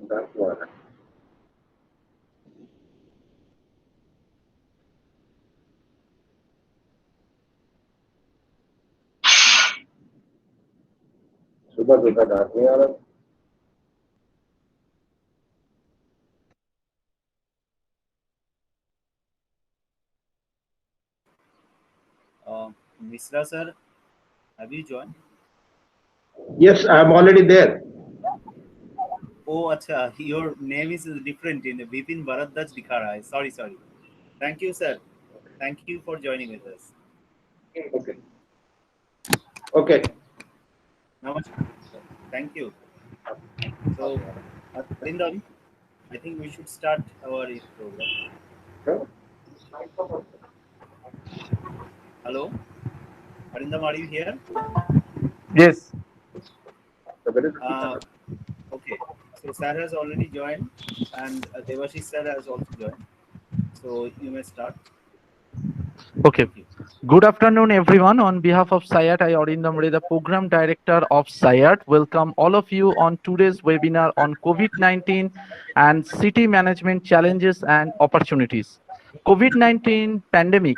That's what. सुबह सुबह आदमी आ रहा Misra sir, have you joined? Yes, I'm already there. Oh, acha, your name is different in Vipin Bharadwaj Dikhara. Sorry, sorry. Thank you, sir. Thank you for joining with us. Okay. Okay. Namaskar. Thank you. So, Arindam, I think we should start our program. Sure. Hello, Arindam, are you here? Yes. So where is Uh, okay. So, sir has already joined, and Devashish sir has also joined. So, you may start. Okay. Thank you. Good afternoon, everyone. On behalf of SIAT, I Arindam, the Program Director of SIAT, welcome all of you on today's webinar on COVID-19 and city management challenges and opportunities. COVID-19 pandemic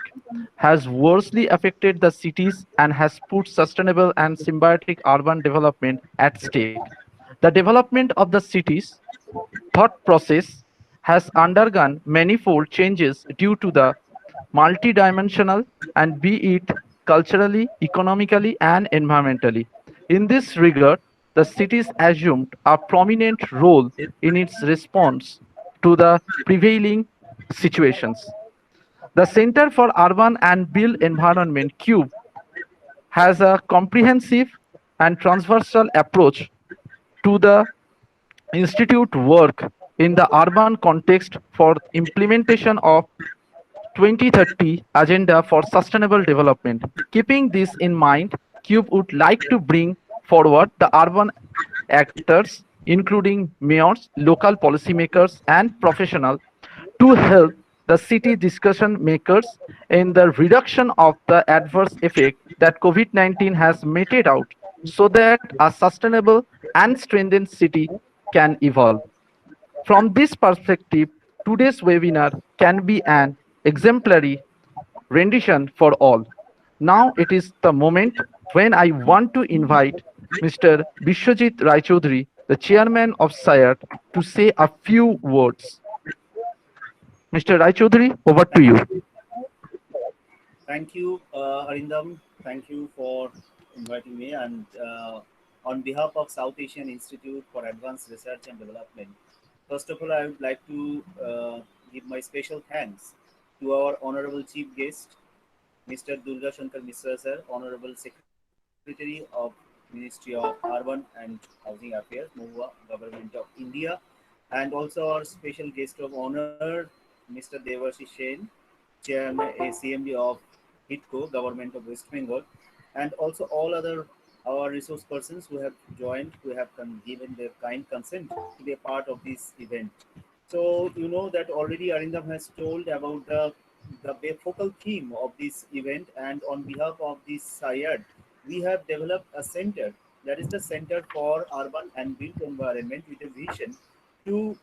has worstly affected the cities and has put sustainable and symbiotic urban development at stake. The development of the cities thought process has undergone manifold changes due to the multidimensional and be it culturally, economically, and environmentally. In this regard, the cities assumed a prominent role in its response to the prevailing situations. The Center for Urban and Built Environment CUBE has a comprehensive and transversal approach to the institute work in the urban context for implementation of 2030 Agenda for Sustainable Development. Keeping this in mind, CUBE would like to bring forward the urban actors, including mayors, local policymakers, and professionals, to help the city discussion makers in the reduction of the adverse effect that COVID-19 has meted out so that a sustainable and strengthened city can evolve. From this perspective, today's webinar can be an exemplary rendition for all. Now it is the moment when I want to invite Mr. Bishwajit Raichaudhuri, the chairman of SIAT, to say a few words. Mr. Raichaudhuri, over to you. Thank you, Arindam. Thank you for inviting me. And on behalf of South Asian Institute for Advanced Research and Development, first of all, I would like to give my special thanks to our honorable chief guest, Mr. Durga Shankar Misra sir, honorable secretary of Ministry of Urban and Housing Affairs, MOHUA, Government of India, and also our special guest of honor, Mr. Devashish Sen, Chairman, CMD of HITCO, Government of West Bengal, and also all other our resource persons who have joined, who have given their kind consent to be a part of this event. So you know that already Arindam has told about the focal theme of this event, and on behalf of this SIAD, we have developed a center, that is the Center for Urban and Built Environment, with a vision to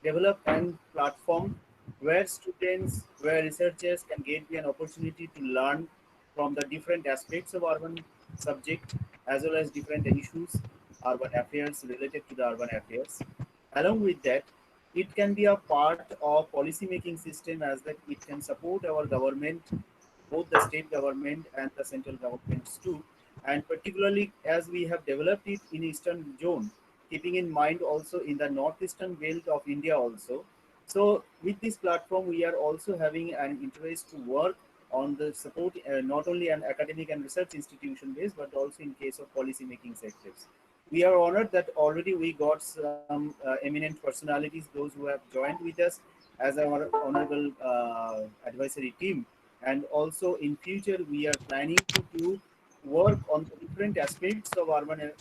develop an platform where students, where researchers can get an opportunity to learn from the different aspects of urban subject as well as different issues, urban affairs related to the urban affairs. Along with that, it can be a part of policy making system as that it can support our government, both the state government and the central governments too, and particularly as we have developed it in eastern zone, keeping in mind also in the northeastern belt of India also. So with this platform, we are also having an interest to work on the support not only an academic and research institution base, but also in case of policy making sectors. We are honored that already we got some eminent personalities, those who have joined with us as our honorable advisory team. And also in future, we are planning to work on the different aspects of urban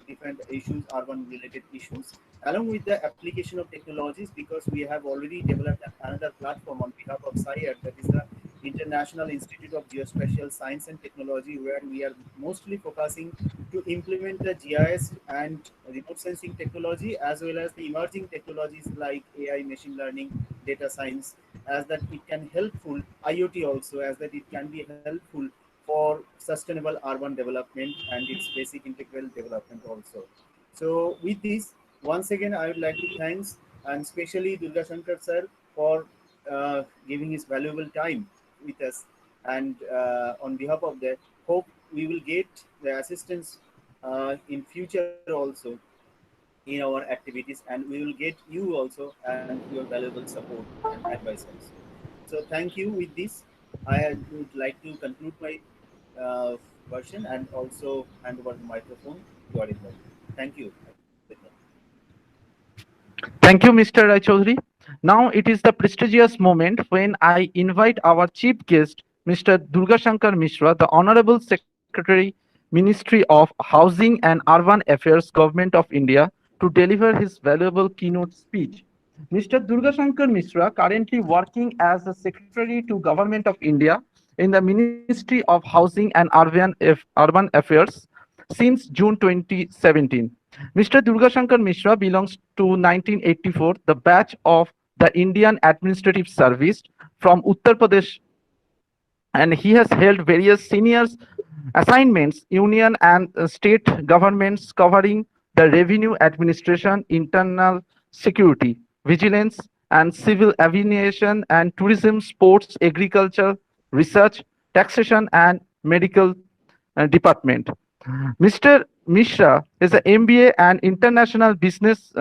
different issues, urban related issues, along with the application of technologies, because we have already developed another platform on behalf of SIAD, that is the International Institute of Geospatial Science and Technology, where we are mostly focusing to implement the GIS and remote sensing technology, as well as the emerging technologies like AI, machine learning, data science, as that it can helpful, IoT also, as that it can be helpful for sustainable urban development and its basic integral development also. So with this, once again, I would like to thanks and especially Durga Shankar sir for giving his valuable time with us. And on behalf of that, hope we will get the assistance in future also in our activities, and we will get you also and your valuable support and advice also. So thank you. With this, I would like to conclude my version and also hand over the microphone to Arindam. Thank you. Thank you, Mr. Raichaudhuri. Now it is the prestigious moment when I invite our chief guest, Mr. Durga Shankar Mishra, the Honorable Secretary, Ministry of Housing and Urban Affairs, Government of India, to deliver his valuable keynote speech. Mr. Durga Shankar Mishra, currently working as the Secretary to Government of India in the Ministry of Housing and Urban Affairs since June 2017. Mr. Durga Shankar Mishra belongs to 1984, the batch of the Indian Administrative Service from Uttar Pradesh, and he has held various senior assignments, union and state governments covering the revenue administration, internal security, vigilance, and civil aviation and tourism, sports, agriculture, research, taxation, and medical department. Mr. Mishra is an MBA and international business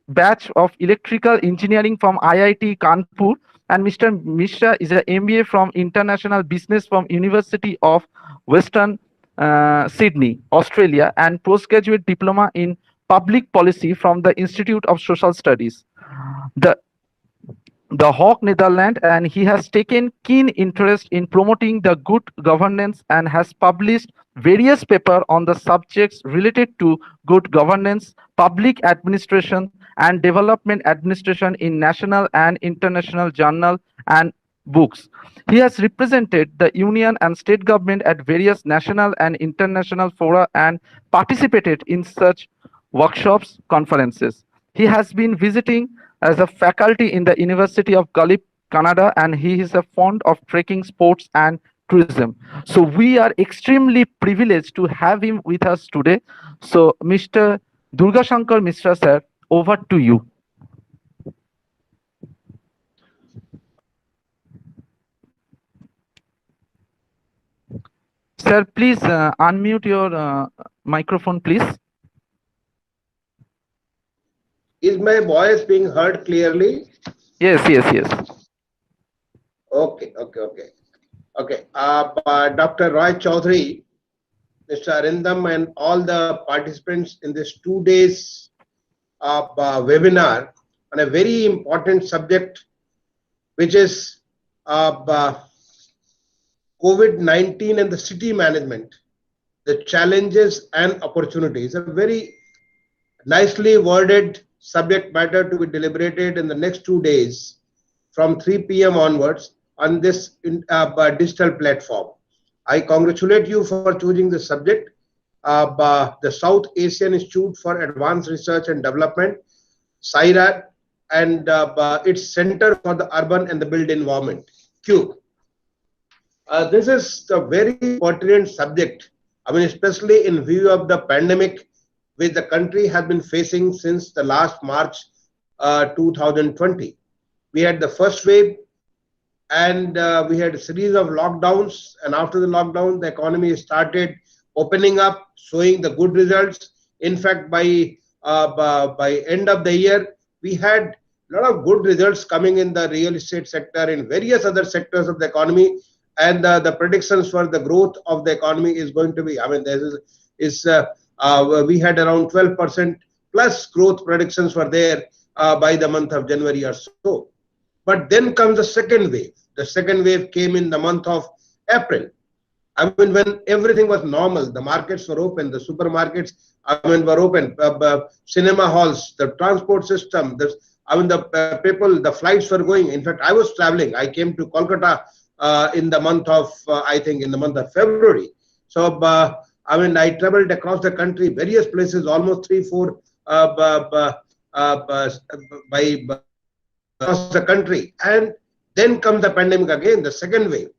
batch of electrical engineering from IIT Kanpur, and Mr. Mishra is an MBA from international business from University of Western Sydney, Australia, and postgraduate diploma in public policy from the Institute of Social Studies, the Hague, Netherlands, and he has taken keen interest in promoting the good governance and has published various papers on the subjects related to good governance, public administration, and development administration in national and international journal and books. He has represented the union and state government at various national and international fora and participated in such workshops, conferences. He has been visiting as a faculty in the University of Guelph, Canada, and he is a fond of trekking, sports, and tourism. So we are extremely privileged to have him with us today. So Mr. Durga Shankar Mishra sir, over to you. Sir, please unmute your microphone, please. Is my voice being heard clearly? Yes. Okay. Dr. Roy Chaudhary, Mr. Arindam, and all the participants in this 2 days webinar on a very important subject, which is COVID-19 and the city management, the challenges and opportunities. A very nicely worded subject matter to be deliberated in the next 2 days from 3 p.m. onwards on this digital platform. I congratulate you for choosing this subject. The South Asian Institute for Advanced Research and Development, SIRAD, and its Center for the Urban and the Built Environment, CUBE. This is a very pertinent subject, I mean, especially in view of the pandemic which the country has been facing since the last March 2020. We had the first wave, and we had a series of lockdowns, and after the lockdown, the economy started opening up, showing the good results. In fact, by end of the year, we had a lot of good results coming in the real estate sector, in various other sectors of the economy, and the predictions for the growth of the economy is going to be, I mean, we had around 12% plus growth predictions were there by the month of January or so. But then comes the second wave. The second wave came in the month of April. I mean, when everything was normal, the markets were open, the supermarkets, I mean, were open, cinema halls, the transport system, I mean, the flights were going. In fact, I was traveling. I came to Kolkata in the month of, I think, in the month of February. So, I mean, I traveled across the country, various places, almost 3, 4 across the country. And then comes the pandemic again, the second wave,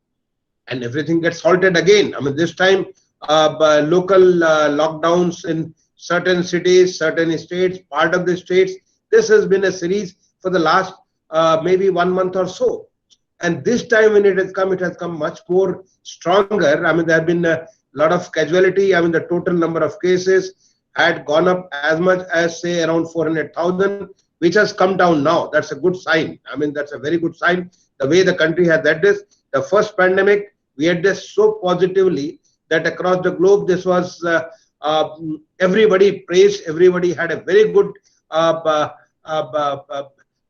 and everything gets halted again. I mean, this time, local lockdowns in certain cities, certain states, part of the states. This has been a series for the last maybe 1 month or so. And this time when it has come much more stronger. I mean, there have been a lot of casualty. I mean, the total number of cases had gone up as much as, say, around 400,000, which has come down now. That's a good sign. I mean, that's a very good sign. The way the country has addressed the first pandemic, we addressed so positively that across the globe, this was everybody praised. Everybody had a very good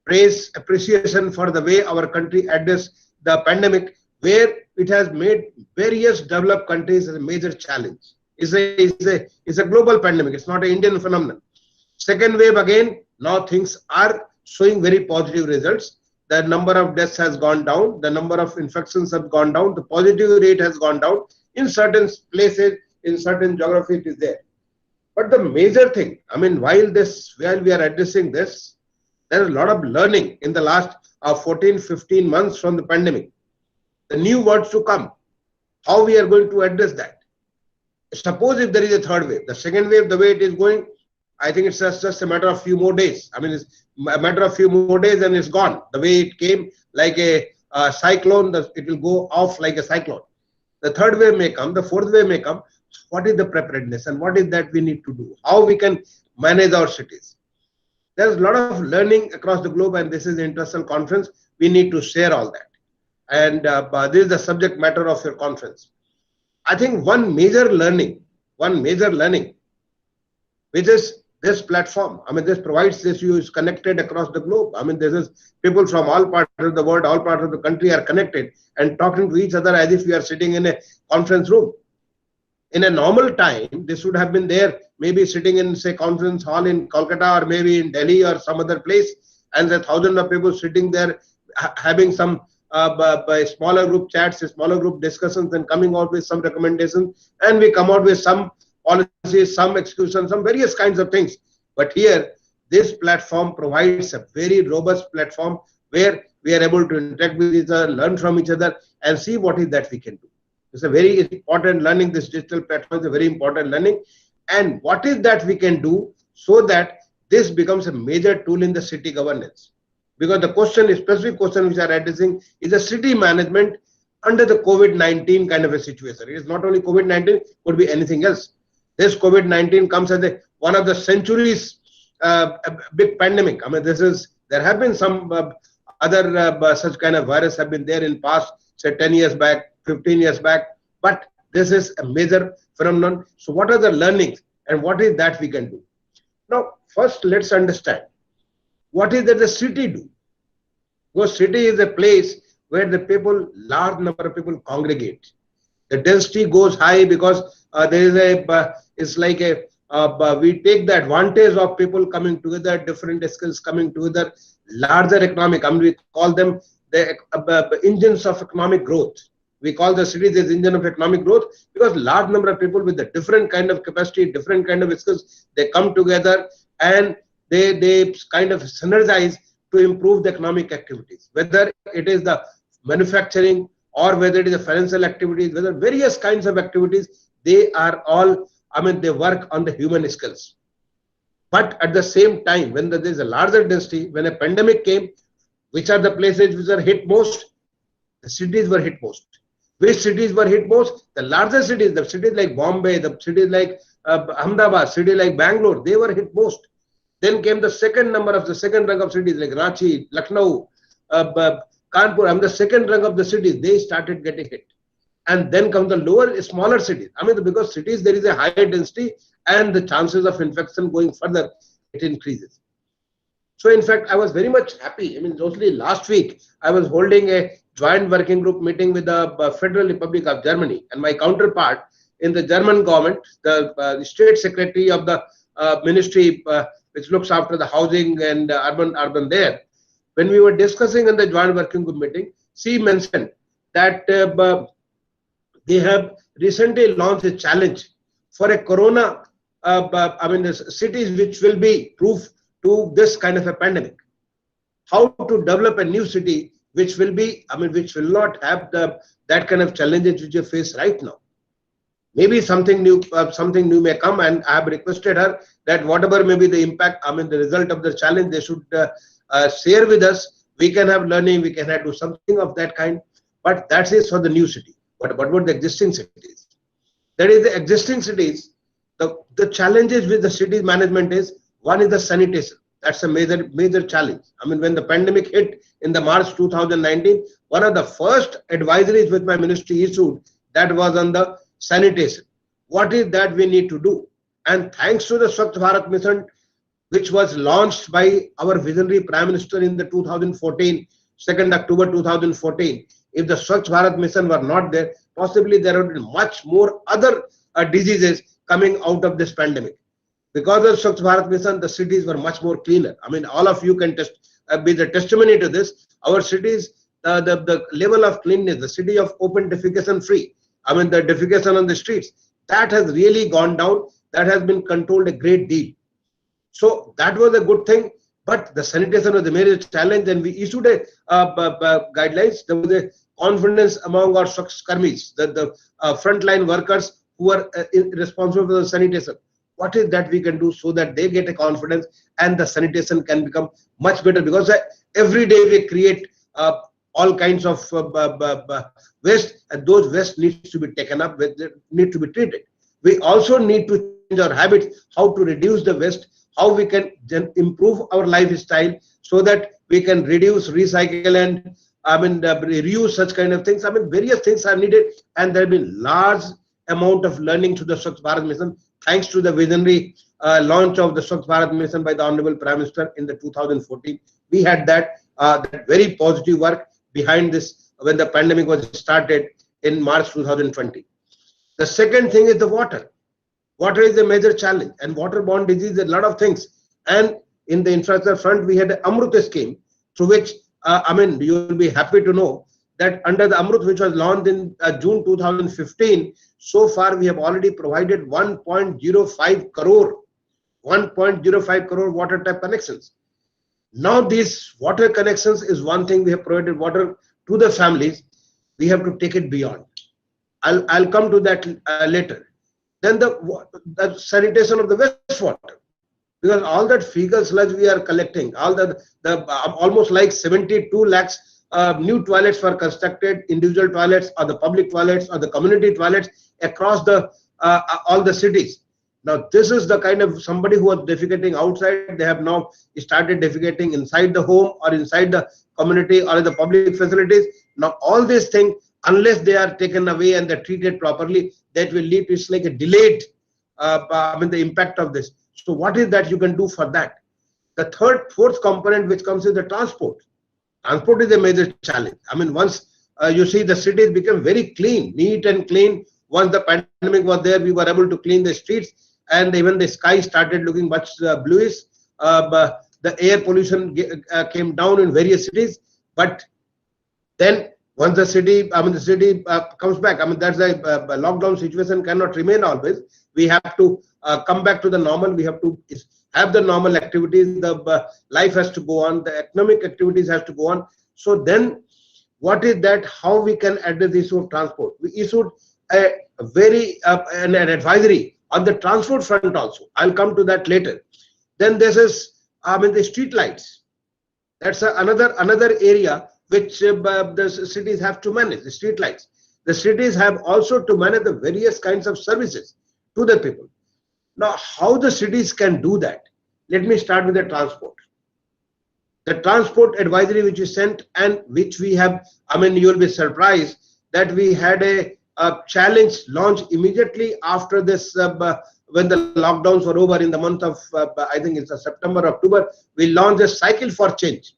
praise, appreciation for the way our country addressed the pandemic, where it has made various developed countries a major challenge. It's a global pandemic. It's not an Indian phenomenon. Second wave again, now things are showing very positive results. The number of deaths has gone down. The number of infections have gone down. The positivity rate has gone down. In certain places, in certain geography, it is there. But the major thing, I mean, while we are addressing this, there is a lot of learning in the last 14, 15 months from the pandemic. The new words to come, how we are going to address that. Suppose if there is a third wave, the second wave, the way it is going, I think it's just a matter of few more days. I mean, it's a matter of few more days and it's gone. The way it came, like a cyclone, it will go off like a cyclone. The third wave may come, the fourth wave may come. What is the preparedness and what is that we need to do? How we can manage our cities? There's a lot of learning across the globe, and this is an international conference. We need to share all that. And this is the subject matter of your conference. I think one major learning, which is this platform. I mean, this provides this, you is connected across the globe. I mean, this is people from all parts of the world, all parts of the country are connected and talking to each other as if we are sitting in a conference room. In a normal time, this would have been there, maybe sitting in, say, conference hall in Kolkata or maybe in Delhi or some other place, and there are thousands of people sitting there having some smaller group chats, smaller group discussions, and coming out with some recommendations, and we come out with some policies, some execution, some various kinds of things. But here, this platform provides a very robust platform where we are able to interact with each other, learn from each other, and see what is that we can do. It's a very important learning. This digital platform is a very important learning. And what is that we can do so that this becomes a major tool in the city governance? Because the question, specific question which are addressing is a city management under the COVID-19 kind of a situation. It is not only COVID-19, could be anything else. This COVID-19 comes as one of the centuries big pandemic. I mean, there have been some other such kind of virus have been there in past, say 10 years back, 15 years back, but this is a major phenomenon. So what are the learnings and what is that we can do? Now, first let's understand what is that the city do. Because city is a place where the people, large number of people congregate. The density goes high because there is it's like we take the advantage of people coming together, different skills coming together, larger economic, I mean, we call them the engines of economic growth. We call the cities as engine of economic growth because large number of people with a different kind of capacity, different kind of skills, they come together and they kind of synergize to improve the economic activities, whether it is the manufacturing or whether it is the financial activities, whether various kinds of activities, they are all, I mean, they work on the human skills. But at the same time, when there is a larger density, when a pandemic came, which are the places which are hit most? The cities were hit most. Which cities were hit most? The larger cities, the cities like Bombay, the cities like Ahmedabad, city like Bangalore, they were hit most. Then came the second rank of cities like Ranchi, Lucknow, Kanpur, and the second rank of the cities, they started getting hit. And then come the smaller cities. I mean, because cities, there is a higher density and the chances of infection going further, it increases. So in fact, I was very much happy. I mean, mostly last week, I was holding a joint working group meeting with the Federal Republic of Germany, and my counterpart in the German government, the state secretary of the ministry which looks after the housing and urban there. When we were discussing in the joint working group meeting, she mentioned that they have recently launched a challenge for a corona, the cities which will be proof to this kind of a pandemic. How to develop a new city which will be, which will not have that kind of challenges which you face right now. Maybe something new may come, and I have requested her that whatever may be the impact, the result of the challenge, they should share with us. We can have learning, we can have do something of that kind, but that is for the new city. What about the existing cities? That is, the existing cities, the challenges with the cities management is, one is the sanitation. That's a major challenge. When the pandemic hit in the March 2019, one of the first advisories which my ministry issued, that was on the sanitation. What is that we need to do? And thanks to the Swachh Bharat Mission, which was launched by our visionary Prime Minister in the 2014, 2nd October 2014. If the Swachh Bharat Mission were not there, possibly there would be much more other diseases coming out of this pandemic. Because of Swachh Bharat Mission, the cities were much more cleaner. All of you can be the testimony to this. Our cities, the level of cleanness, the city of open defecation free, the defecation on the streets, that has really gone down. That has been controlled a great deal. So that was a good thing. But the sanitation was a major challenge, and we issued a guidelines. There was a confidence among our Swachh Karmis, the frontline workers who are responsible for the sanitation. What is that we can do so that they get a confidence and the sanitation can become much better? Because every day we create all kinds of waste, and those waste needs to be taken up, need to be treated. We also need to change our habits, how to reduce the waste, how we can improve our lifestyle so that we can reduce, recycle, and reuse such kind of things. Various things are needed, and there have been large amount of learning to the Swachh Bharat Mission, thanks to the visionary launch of the Swachh Bharat Mission by the Honorable Prime Minister in the 2014. We had that very positive work behind this when the pandemic was started in March 2020. The second thing is the water. Water is a major challenge, and waterborne disease, a lot of things. And in the infrastructure front, we had the Amrut scheme, through which, you will be happy to know that under the Amrut, which was launched in June 2015, so far we have already provided 1.05 crore water tap connections. Now these water connections is one thing. We have provided water to the families. We have to take it beyond. I'll come to that later. Then the sanitation of the wastewater, because all that fecal sludge we are collecting, all the almost like 72 lakhs new toilets were constructed, individual toilets or the public toilets or the community toilets across the all the cities. Now this is the kind of somebody who was defecating outside, they have now started defecating inside the home or inside the community or in the public facilities. Now all these things, unless they are taken away and they're treated properly, that will lead to, it's like a delayed the impact of this. So what is that you can do for that? The fourth component which comes is the transport. Transport is a major challenge. Once you see the cities become very clean, neat and clean. Once the pandemic was there, we were able to clean the streets, and even the sky started looking much bluish. The air pollution came down in various cities. But then once the city comes back, that's a lockdown situation cannot remain always. We have to come back to the normal. We have to have the normal activities. The life has to go on. The economic activities has to go on. So then, what is that? How we can address the issue of transport? We issued a very an advisory on the transport front also. I'll come to that later. Then this is the street lights. That's another area which the cities have to manage, the street lights. The cities have also to manage the various kinds of services to the people. Now, how the cities can do that? Let me start with the transport. The transport advisory which is sent, and which we have, you will be surprised that we had a challenge launched immediately after this, when the lockdowns were over in the month of, I think it's September, October, we launched a cycle for change.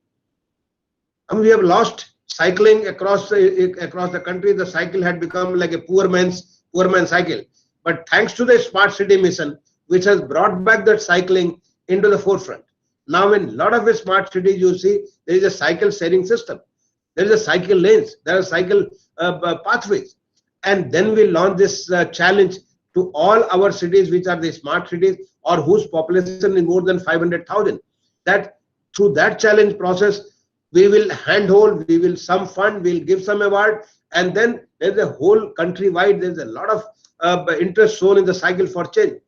We have lost cycling across the country. The cycle had become like a poor man's cycle. But thanks to the Smart City Mission, which has brought back that cycling into the forefront. Now in a lot of the smart cities, you see there is a cycle sharing system, there is a cycle lanes, there are cycle pathways. And then we launch this challenge to all our cities which are the smart cities or whose population is more than 500,000. That through that challenge process, we will handhold, we will some fund, we'll give some award, and then there's a whole countrywide, there's a lot of interest shown in the cycle for change.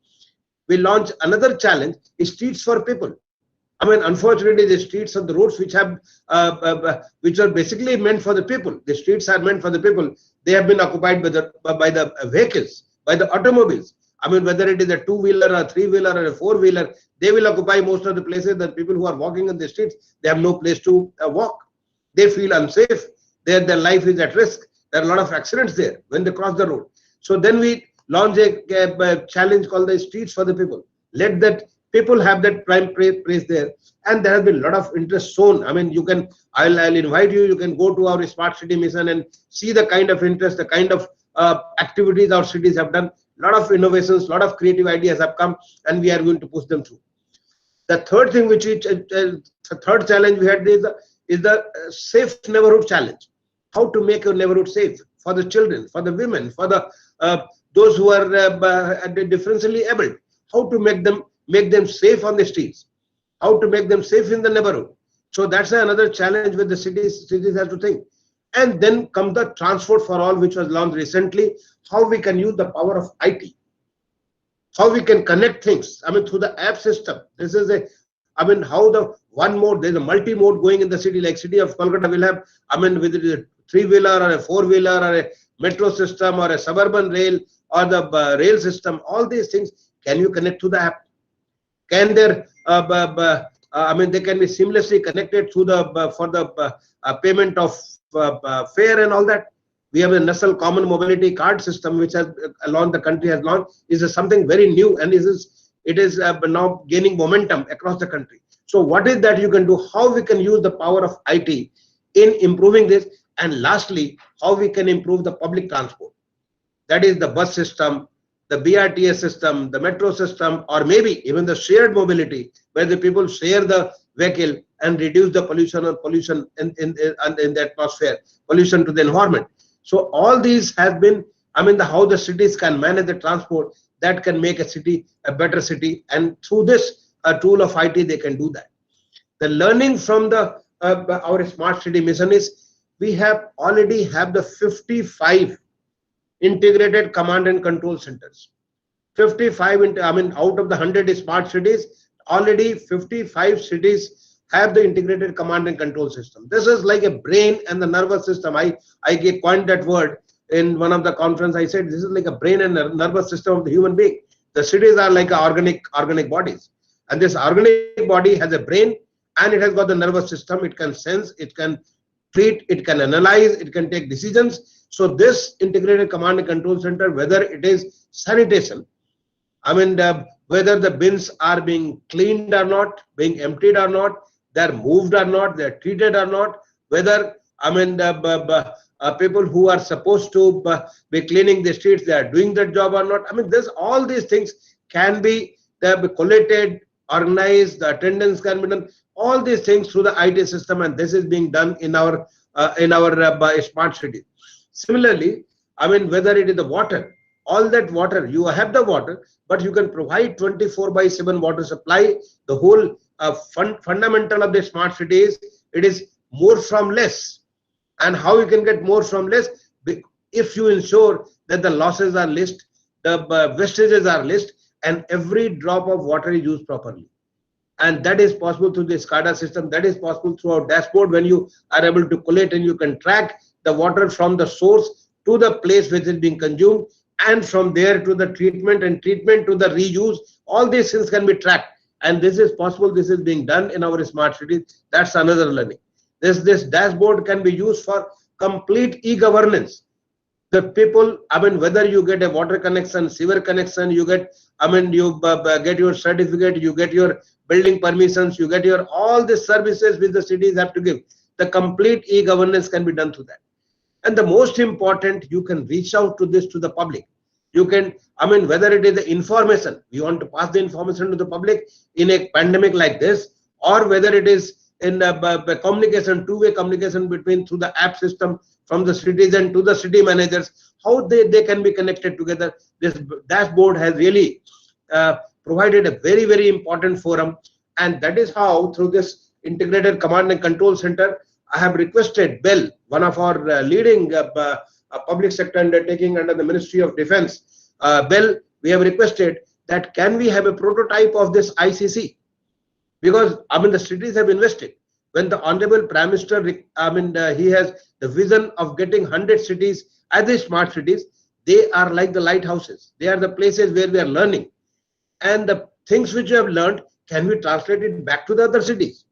We launch another challenge, streets for people. I mean, unfortunately, the streets and the roads which are basically meant for the people, the streets are meant for the people. They have been occupied by the vehicles, by the automobiles. I mean, whether it is a two-wheeler, a three-wheeler, or a four-wheeler, they will occupy most of the places. The people who are walking in the streets, they have no place to walk. They feel unsafe. Their life is at risk. There are a lot of accidents there when they cross the road. So then we launch a challenge called the Streets for the People. Let that people have that prime place there, and there has been a lot of interest shown. I mean, I'll invite you, you can go to our smart city mission and see the kind of interest, the kind of activities our cities have done. A lot of innovations, a lot of creative ideas have come, and we are going to push them through. The third thing, the third challenge we had is the safe neighborhood challenge. How to make your neighborhood safe for the children, for the women, for the those who are differentially able. How to make them safe on the streets, how to make them safe in the neighborhood. So that's another challenge with the cities have to think. And then comes the transport for all, which was launched recently. How we can use the power of IT, how we can connect things. I mean, through the app system. This is how the one mode, there's a multi-mode going in the city, like city of Kolkata will have, whether it is a three-wheeler or a four-wheeler or a metro system or a suburban rail or the rail system, all these things, can you connect to the app? Can there, they can be seamlessly connected through for the payment of fare and all that. We have a national common mobility card system, which has the country has launched. This is something very new, and it is now gaining momentum across the country. So what is that you can do? How we can use the power of IT in improving this? And lastly, how we can improve the public transport. That is the bus system, the BRTS system, the metro system, or maybe even the shared mobility, where the people share the vehicle and reduce the pollution in the atmosphere, pollution to the environment. So all these have been, how the cities can manage the transport, that can make a city a better city. And through this tool of IT, they can do that. The learning from our smart city mission is, we already have the 55 integrated command and control centers. 55 out of the 100 smart cities, already 55 cities have the integrated command and control system. This is like a brain and the nervous system. I coined that word in one of the conference. I said this is like a brain and nervous system of the human being. The cities are like organic bodies, and this organic body has a brain and it has got the nervous system. It can sense, it can treat, it can analyze, it can take decisions. So this integrated command and control center, whether it is sanitation, whether the bins are being cleaned or not, being emptied or not, they're moved or not, they're treated or not, whether people who are supposed to be cleaning the streets, they are doing that job or not. All these things can be collated, organized, the attendance can be done, all these things through the IT system, and this is being done in our smart cities. Similarly, whether it is the water, all that water, you have the water, but you can provide 24/7 water supply. The whole fundamental of the smart city is, it is more from less. And how you can get more from less? If you ensure that the losses are less, the wastages are less, and every drop of water is used properly. And that is possible through the SCADA system. That is possible through our dashboard, when you are able to collate and you can track the water from the source to the place which is being consumed, and from there to the treatment, and treatment to the reuse. All these things can be tracked, and this is possible. This is being done in our smart cities. That's another learning. This dashboard can be used for complete e-governance. The people, whether you get a water connection, sewer connection, you get, you get your certificate, you get your building permissions, you get your all the services which the cities have to give. The complete e-governance can be done through that. And the most important, you can reach out to the public. You can, I mean, whether it is the information, we want to pass the information to the public in a pandemic like this, or whether it is in communication, two-way communication between through the app system from the citizen to the city managers, how they can be connected together. This dashboard has really provided a very important forum, and that is how through this integrated command and control center, I have requested BEL, one of our leading public sector undertaking under the Ministry of Defense, BEL, we have requested that can we have a prototype of this ICC, because I mean the cities have invested. When the Honorable Prime Minister, I mean he has the vision of getting 100 cities as the smart cities. They are like the lighthouses. They are the places where we are learning, and the things which we have learned, can we translate it back to the other cities?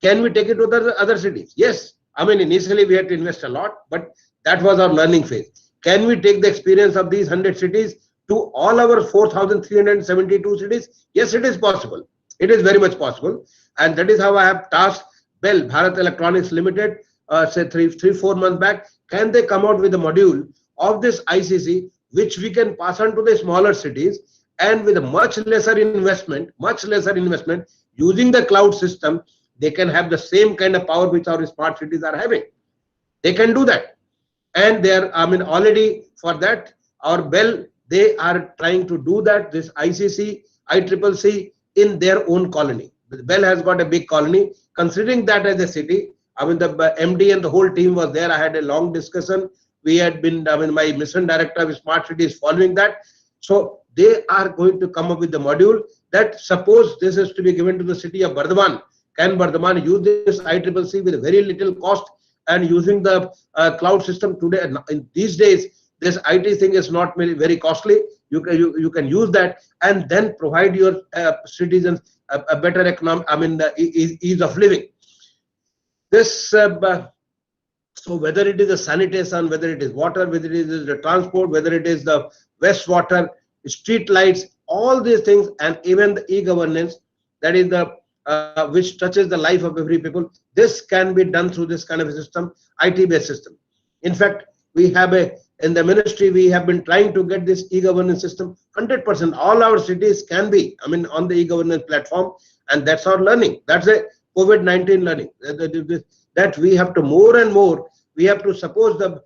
Can we take it to the other cities? Yes. I mean, initially we had to invest a lot, but that was our learning phase. Can we take the experience of these 100 cities to all our 4,372 cities? Yes, it is possible. It is very much possible. And that is how I have tasked BEL, Bharat Electronics Limited, say 3-4 months back. Can they come out with a module of this ICC, which we can pass on to the smaller cities, and with a much lesser investment, using the cloud system, they can have the same kind of power which our smart cities are having. They can do that. And they are, I mean, already for that, our BEL, they are trying to do that, this ICC, ICCC in their own colony. The BEL has got a big colony. Considering that as a city, I mean, the MD and the whole team was there. I had a long discussion. We had been, I mean, my mission director of smart cities following that. So they are going to come up with the module that suppose this is to be given to the city of Bardhaman. Can Bardhaman use this ICCC with very little cost, and using the cloud system today? In these days, this IT thing is not very costly. You can use that and then provide your citizens a better economic, I mean, ease of living. This so whether it is the sanitation, whether it is water, whether it is the transport, whether it is the wastewater, street lights, all these things, and even the e-governance, that is the which touches the life of every people. This can be done through this kind of a system, IT-based system. In fact, we have in the ministry, we have been trying to get this e-governance system 100%. All our cities can be, I mean, on the e-governance platform, and that's our learning. That's a COVID-19 learning. That we have to more and more, we have to suppose the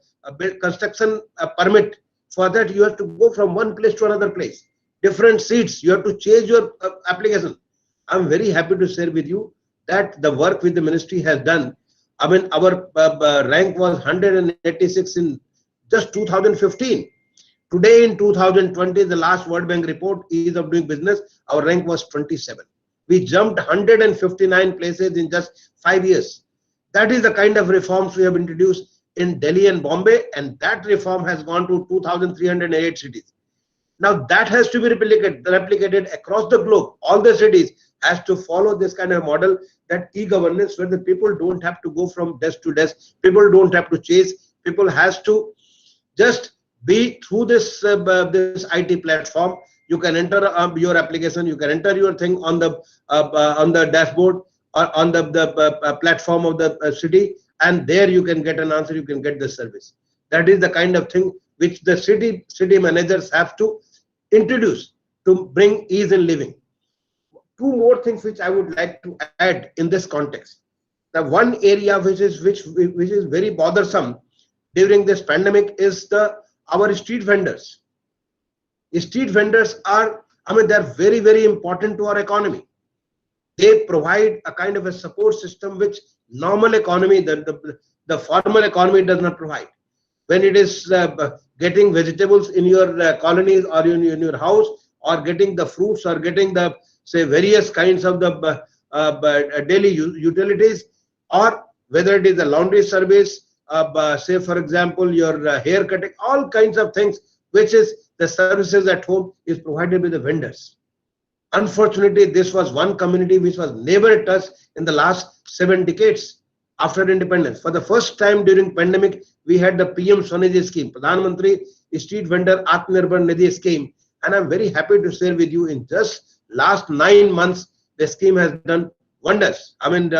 construction permit. For that, you have to go from one place to another place. Different seats, you have to change your application. I'm very happy to share with you that the work with the ministry has done. I mean, our rank was 186 in just 2015. Today in 2020, the last World Bank report, ease of doing business, our rank was 27. We jumped 159 places in just 5 years. That is the kind of reforms we have introduced in Delhi and Bombay, and that reform has gone to 2,308 cities. Now that has to be replicated across the globe. All the cities has to follow this kind of model, that e-governance, where the people don't have to go from desk to desk, people don't have to chase, people has to just be through this this IT platform. You can enter your application, you can enter your thing on the dashboard or on the platform of the city, and there you can get an answer, you can get the service. That is the kind of thing which the city managers have to introduce to bring ease in living. Two more things which I would like to add in this context. The one area which is very bothersome during this pandemic is our street vendors. Street vendors are, I mean, they're very important to our economy. They provide a kind of a support system which normal economy, the formal economy does not provide. When it is getting vegetables in your colonies or in your house, or getting the fruits, or getting the, say, various kinds of the daily utilities, or whether it is the laundry service, say for example your hair cutting, all kinds of things which is the services at home is provided by the vendors. Unfortunately, this was one community which was never touched in the last 7 decades after independence. For the first time during pandemic, we had the PM Swanidhi scheme, Pradhan Mantri Street Vendor Atmanirbhar Nidhi scheme, and I'm very happy to share with you, in just last 9 months, the scheme has done wonders. I mean,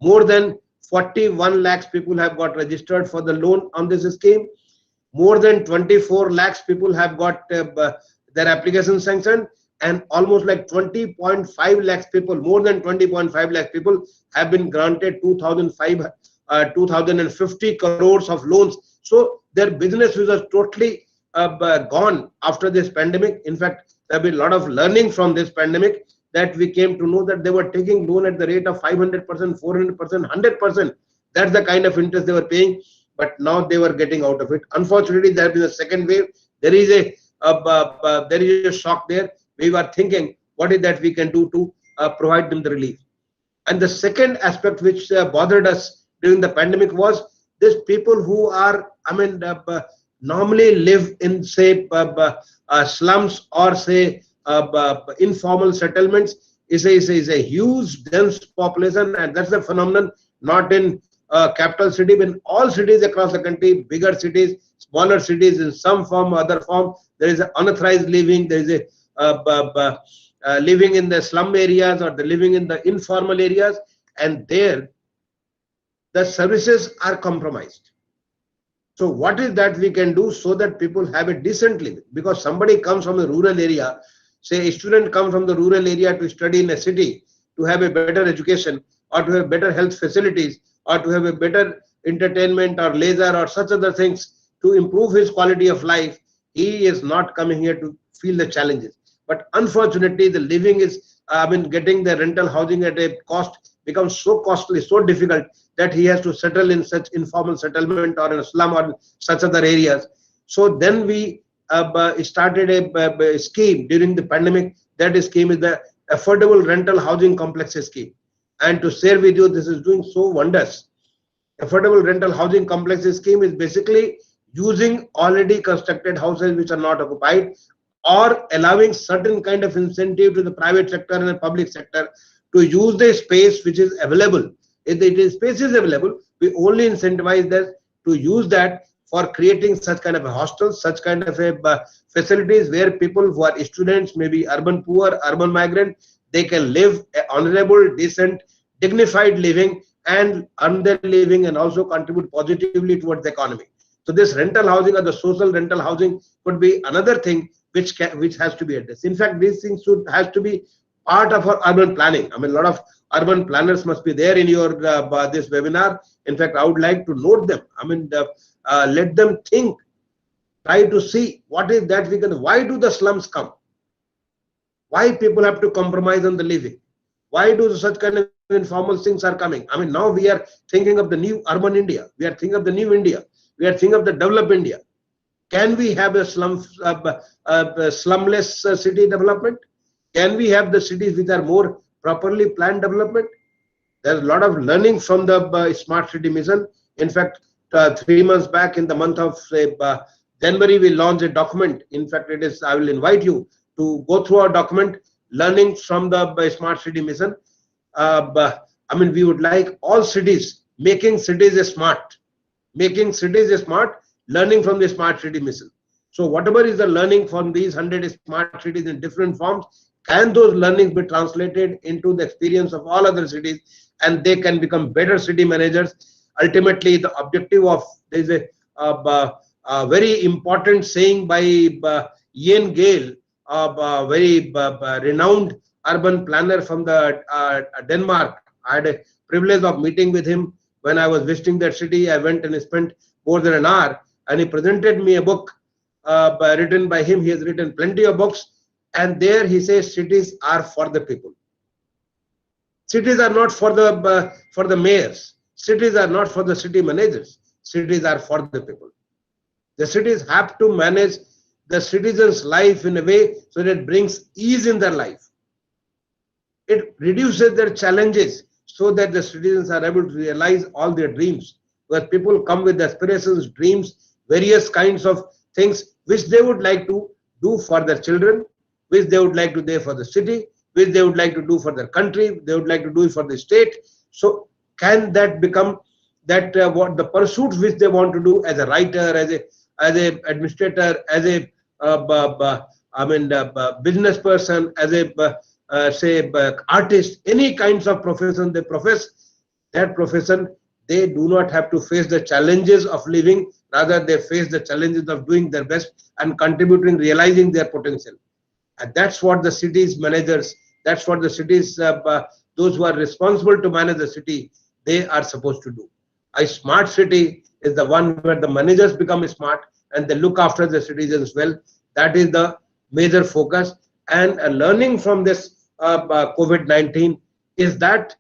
more than 41 lakhs people have got registered for the loan on this scheme. more than 24 lakhs people have got their application sanctioned, and almost like 20.5 lakhs people, more than 20.5 lakhs people have been granted 2050 crores of loans. So their business was totally gone after this pandemic. In fact, there have been a lot of learning from this pandemic, that we came to know that they were taking loan at the rate of 500%, 400%, 100%. That's the kind of interest they were paying, but now they were getting out of it. Unfortunately, there has been a second wave. There is a shock there. We were thinking, what is that we can do to provide them the relief? And the second aspect which bothered us during the pandemic was these people who are, normally live in, say, slums, or say informal settlements, is a huge dense population, and that's the phenomenon not in capital city, but in all cities across the country, bigger cities, smaller cities, in some form or other form, there is unauthorized living, there is a living in the slum areas, or the living in the informal areas, and there the services are compromised. So what is that we can do so that people have a decent living? Because somebody comes from a rural area, say a student comes from the rural area to study in a city, to have a better education, or to have better health facilities, or to have a better entertainment or leisure or such other things to improve his quality of life. He is not coming here to feel the challenges. But unfortunately, the living is, getting the rental housing at a cost becomes so costly, so difficult, that he has to settle in such informal settlement or in a slum or such other areas. So then we started a scheme during the pandemic. That scheme is the Affordable Rental Housing Complexes scheme. And to share with you, this is doing so wonders. Affordable Rental Housing Complexes scheme is basically using already constructed houses which are not occupied, or allowing certain kind of incentive to the private sector and the public sector to use the space which is available. If the space is available, we only incentivize them to use that for creating such kind of a hostels, such kind of a facilities where people who are students, maybe urban poor, urban migrant, they can live a honorable, decent, dignified living and earn their living, and also contribute positively towards the economy. So this rental housing, or the social rental housing, could be another thing which has to be addressed. In fact, these things has to be part of our urban planning. A lot of urban planners must be there in your this webinar. In fact, I would like to note them. Let them think, try to see what is that we can. Why do the slums come? Why people have to compromise on the living? Why do such kind of informal things are coming? Now we are thinking of the new urban India. We are thinking of the new India. We are thinking of the developed India. Can we have a slumless city development? Can we have the cities which are more properly planned development? There's a lot of learning from the Smart City Mission. In fact, 3 months back, in the month of January, we launched a document. In fact, it is. I will invite you to go through our document, learning from the Smart City Mission. We would like all cities, making cities smart, learning from the Smart City Mission. So whatever is the learning from these 100 smart cities in different forms, can those learnings be translated into the experience of all other cities, and they can become better city managers? Ultimately, the objective of, there is a very important saying by Ian Gale, a very renowned urban planner from the Denmark. I had a privilege of meeting with him when I was visiting that city. I went and spent more than an hour, and he presented me a book written by him. He has written plenty of books, and there he says cities are for the people. Cities are not for the mayors. Cities are not for the city managers. Cities are for the people. The cities have to manage the citizens' life in a way so that it brings ease in their life. It reduces their challenges so that the citizens are able to realize all their dreams. Where people come with aspirations, dreams, various kinds of things which they would like to do for their children, which they would like to do for the city, which they would like to do for their country, they would like to do it for the state. So can that become that what the pursuits which they want to do as a writer, as a administrator, as a business person, as a say artist, any kinds of profession they profess, that profession they do not have to face the challenges of living, rather they face the challenges of doing their best and contributing, realizing their potential. And that's what the city's managers, that's what the city's, those who are responsible to manage the city, they are supposed to do. A smart city is the one where the managers become smart and they look after the citizens well. That is the major focus. And learning from this COVID-19 is that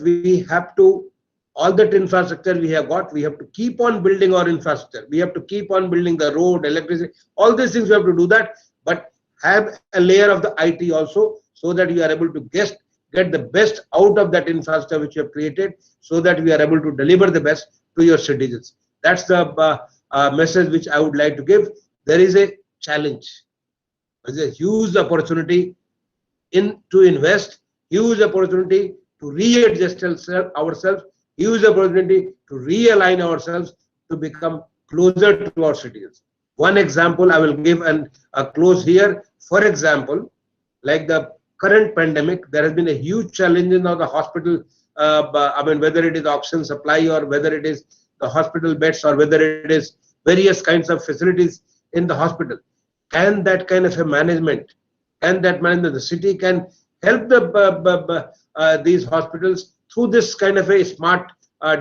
we have to, all that infrastructure we have got, we have to keep on building our infrastructure. We have to keep on building the road, electricity, all these things we have to do that, but have a layer of the IT also, so that you are able to get the best out of that infrastructure which you have created, so that we are able to deliver the best to your citizens. That's the message which I would like to give. There is a challenge. There is a huge opportunity to invest, huge opportunity to readjust ourselves, huge opportunity to realign ourselves to become closer to our citizens. One example I will give and close here. For example, like the current pandemic, there has been a huge challenge in the hospital. I mean, whether it is oxygen supply or whether it is the hospital beds or whether it is various kinds of facilities in the hospital. Can that kind of a management, the city can help these hospitals through this kind of a smart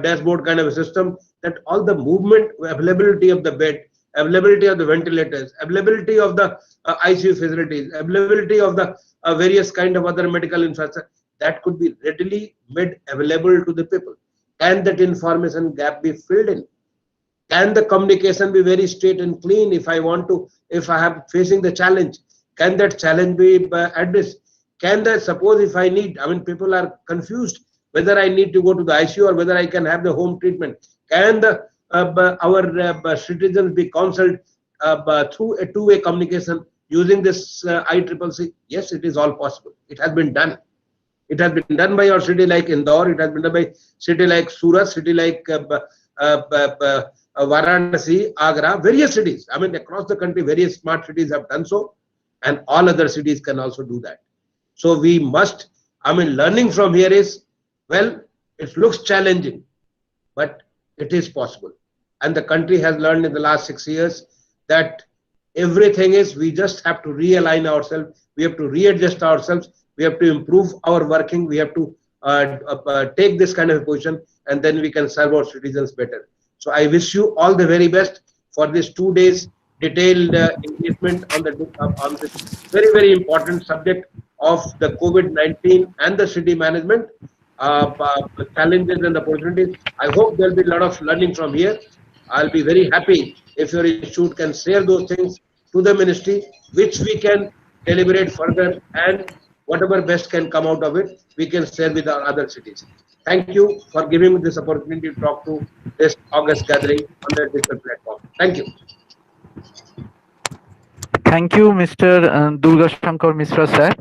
dashboard kind of a system, that all the movement, availability of the bed, availability of the ventilators, availability of the ICU facilities, availability of the various kind of other medical infrastructure, that could be readily made available to the people. Can that information gap be filled in? Can the communication be very straight and clean? If I have facing the challenge, can that challenge be addressed? Can that, suppose if I need, I mean, people are confused whether I need to go to the ICU or whether I can have the home treatment. Can our citizens be counseled through a two-way communication using this ICCC? Yes, it is all possible. It has been done. It has been done by our city like Indore. It has been done by city like Surat, city like Varanasi, Agra, various cities. I mean, across the country, various smart cities have done so, and all other cities can also do that. So we must, I mean, learning from here is, well, it looks challenging, but it is possible. And the country has learned in the last 6 years that everything is, we just have to realign ourselves, we have to readjust ourselves, we have to improve our working, we have to take this kind of a position, and then we can serve our citizens better. So I wish you all the very best for this 2 days detailed engagement on this very, very important subject of the COVID-19 and the city management, challenges and opportunities. I hope there will be a lot of learning from here. I'll be very happy if your institute can share those things to the ministry, which we can deliberate further, and whatever best can come out of it, we can share with our other cities. Thank you for giving me this opportunity to talk to this August gathering on the digital platform. Thank you. Thank you, Mr. Durga Shankar Mishra sir.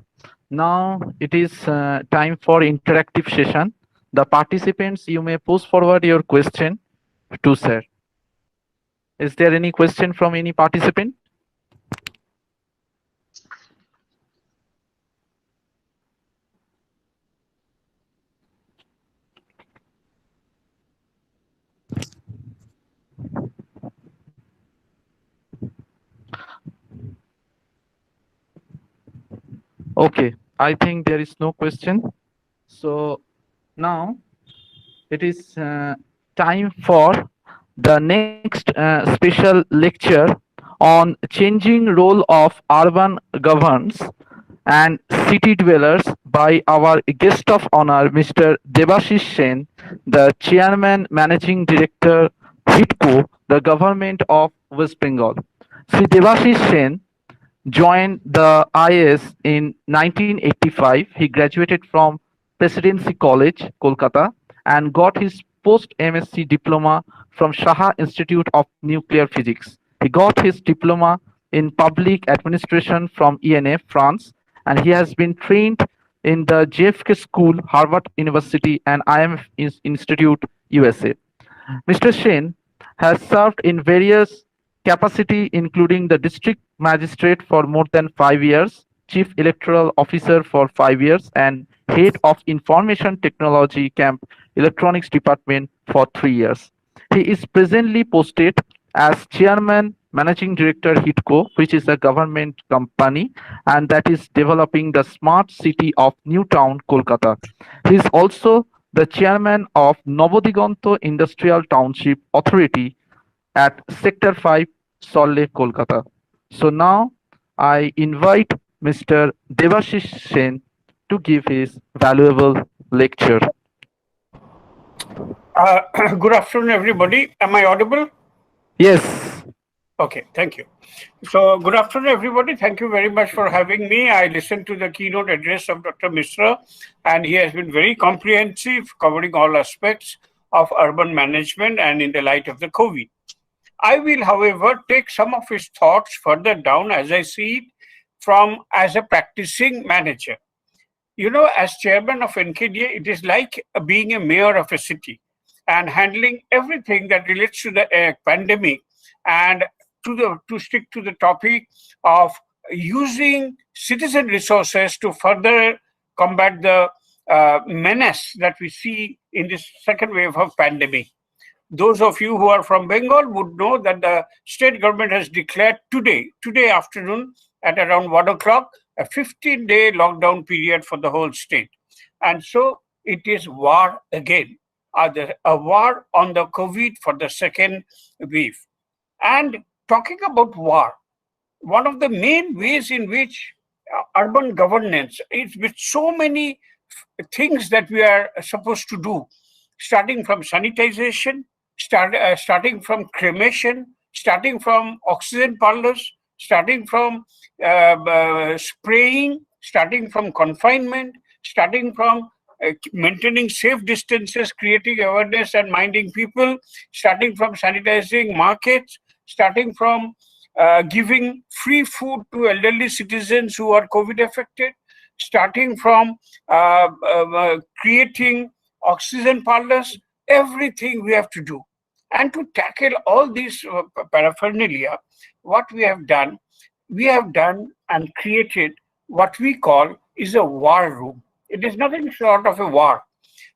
Now it is time for interactive session. The participants, you may post forward your question to sir. Is there any question from any participant? Okay, I think there is no question. So now it is time for the next special lecture on changing role of urban governance and city dwellers by our guest of honor, Mr. Debashish Sen, the Chairman Managing Director, HITCO, the Government of West Bengal. Sri Debashish Sen joined the IAS in 1985. He graduated from Presidency College, Kolkata, and got his post-MSc diploma from Shaha Institute of Nuclear Physics. He got his diploma in public administration from ENA, France, and he has been trained in the JFK School, Harvard University, and IMF Institute, USA. Mr. Sen has served in various capacity, including the district magistrate for more than 5 years, chief electoral officer for 5 years, and head of information technology camp electronics department for 3 years. He is presently posted as Chairman Managing Director HITCO, which is a government company and that is developing the smart city of New Town, Kolkata. He is also the Chairman of Navodiganto Industrial Township Authority at Sector 5, Solle, Kolkata. So now I invite Mr. Devashish Sen to give his valuable lecture. Good afternoon, everybody. Am I audible? Yes. Okay, thank you. So, good afternoon, everybody. Thank you very much for having me. I listened to the keynote address of Dr. Misra, and he has been very comprehensive, covering all aspects of urban management and in the light of the COVID. I will, however, take some of his thoughts further down as I see it as a practicing manager. You know, as chairman of NKDA, it is like being a mayor of a city and handling everything that relates to the pandemic and to stick to the topic of using citizen resources to further combat the menace that we see in this second wave of pandemic. Those of you who are from Bengal would know that the state government has declared today afternoon at around 1 o'clock, a 15-day lockdown period for the whole state. And so it is war again, a war on the COVID for the second wave. And talking about war, one of the main ways in which urban governance is with so many things that we are supposed to do, starting from sanitization, starting from cremation, starting from oxygen parlors, starting from spraying, starting from confinement, starting from maintaining safe distances, creating awareness and minding people, starting from sanitizing markets, starting from giving free food to elderly citizens who are COVID affected, starting from creating oxygen parlors, everything we have to do. And to tackle all these paraphernalia, what we have done and created what we call is a war room. It is nothing short of a war.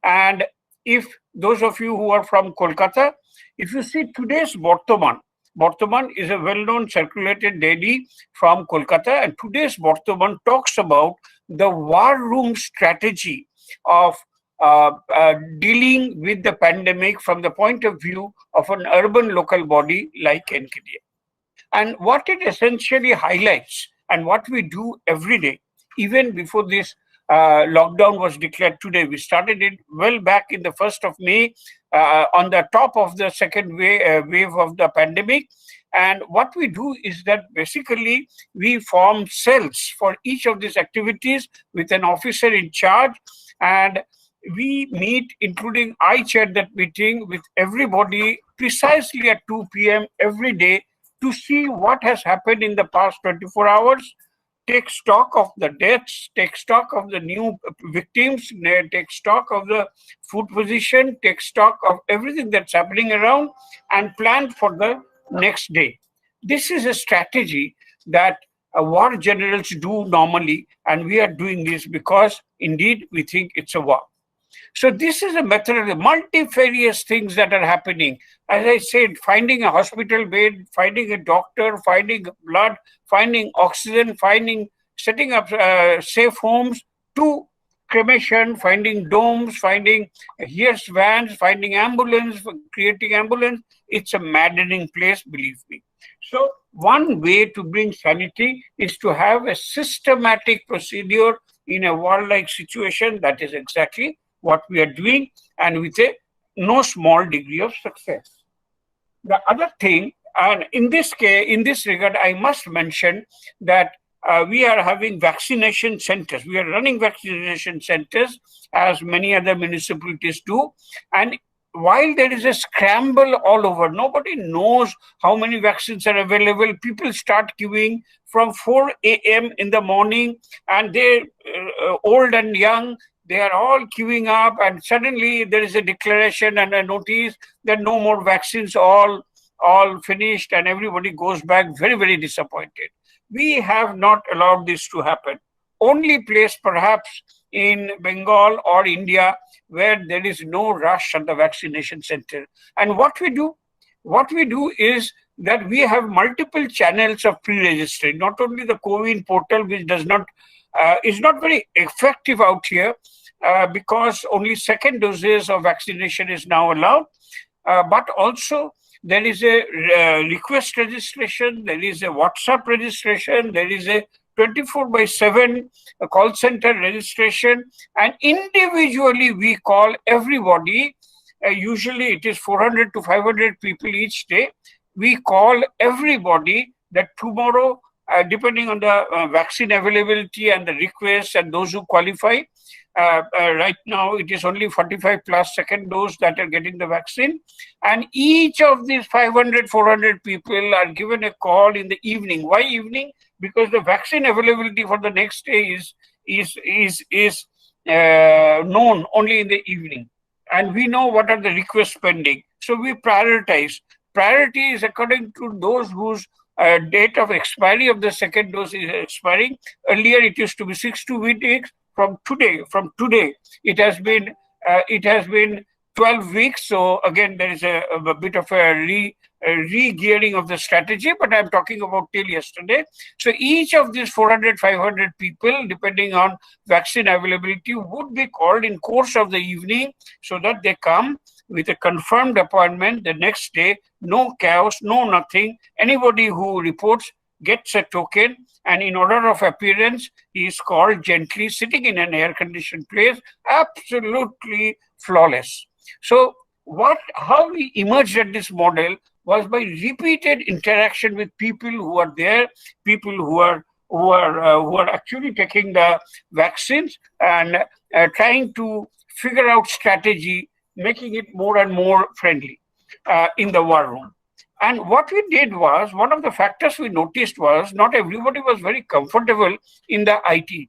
And if those of you who are from Kolkata, if you see today's Bortoman is a well-known circulated daily from Kolkata, and today's Bortoman talks about the war room strategy of dealing with the pandemic from the point of view of an urban local body like NKDA. And what it essentially highlights and what we do every day, even before this lockdown was declared today, we started it well back in the 1st of May on the top of the second wave of the pandemic. And what we do is that basically we form cells for each of these activities with an officer in charge, and we meet, including I chair that meeting with everybody precisely at 2 p.m. every day to see what has happened in the past 24 hours, take stock of the deaths, take stock of the new victims, take stock of the food position, take stock of everything that's happening around, and plan for the next day. This is a strategy that war generals do normally, and we are doing this because indeed we think it's a war. So this is a method of the multifarious things that are happening. As I said, finding a hospital bed, finding a doctor, finding blood, finding oxygen, setting up safe homes, to cremation, finding domes, finding hearse vans, finding ambulance, creating ambulance. It's a maddening place, believe me. So one way to bring sanity is to have a systematic procedure in a war-like situation. That is exactly what we are doing, and with a no small degree of success. The other thing, and in this case, in this regard, I must mention that we are having vaccination centers. We are running vaccination centers as many other municipalities do. And while there is a scramble all over, nobody knows how many vaccines are available. People start queuing from 4 a.m. in the morning, and they're old and young. They are all queuing up, and suddenly there is a declaration and a notice that no more vaccines, all finished, and everybody goes back very, very disappointed. We have not allowed this to happen. Only place perhaps in Bengal or India where there is no rush at the vaccination center. And what we do? What we do is that we have multiple channels of pre-registering, not only the COVID portal, which does not is not very effective out here because only second doses of vaccination is now allowed, but also there is a request registration, there is a WhatsApp registration, there is a 24/7 call center registration, and individually we call everybody. Usually it is 400 to 500 people each day. We call everybody that tomorrow, depending on the vaccine availability and the requests and those who qualify, right now it is only 45 plus second dose that are getting the vaccine. And each of these 500, 400 people are given a call in the evening. Why evening? Because the vaccine availability for the next day is known only in the evening. And we know what are the requests pending. So we prioritize. Priority is according to those whose date of expiry of the second dose is expiring. Earlier it used to be 6 to 8 weeks. From today, it has been 12 weeks. So again, there is a bit of a re-gearing of the strategy, but I'm talking about till yesterday. So each of these 400, 500 people, depending on vaccine availability, would be called in course of the evening so that they come with a confirmed appointment the next day. No chaos, no nothing. Anybody who reports gets a token, and in order of appearance, he is called gently, sitting in an air-conditioned place, absolutely flawless. So how we emerged at this model was by repeated interaction with people who are there, people who are actually taking the vaccines, and trying to figure out strategy, making it more and more friendly in the war room. And what we did was, one of the factors we noticed was not everybody was very comfortable in the IT.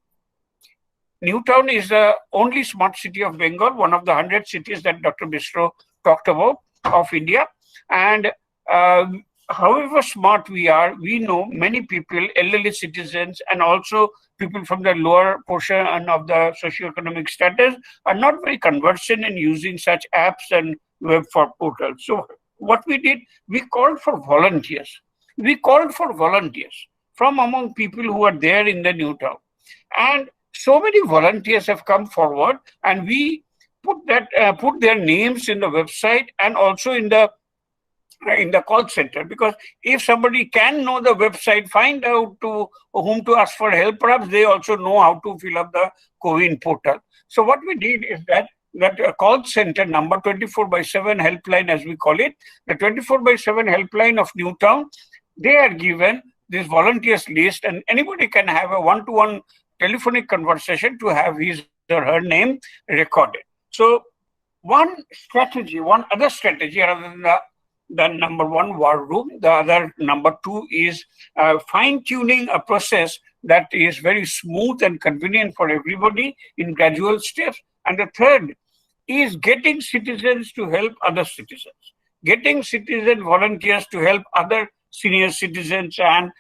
Newtown is the only smart city of Bengal, one of the 100 cities that Dr. Bistro talked about of India. And however smart we are, we know many people, elderly citizens, and also people from the lower portion of the socioeconomic status are not very conversant in using such apps and web portals. So what we did, we called for volunteers. We called for volunteers from among people who are there in the new town. And so many volunteers have come forward, and we put their names in the website and also in the call center, because if somebody can know the website, find out to whom to ask for help, perhaps they also know how to fill up the COVID portal. So what we did is that call center number 24/7 helpline, as we call it, the 24/7 helpline of Newtown, they are given this volunteers list, and anybody can have a one-to-one telephonic conversation to have his or her name recorded. So one other strategy, rather than the number one war room, the other number two is fine-tuning a process that is very smooth and convenient for everybody in gradual steps. And the third is getting citizens to help other citizens, getting citizen volunteers to help other senior citizens and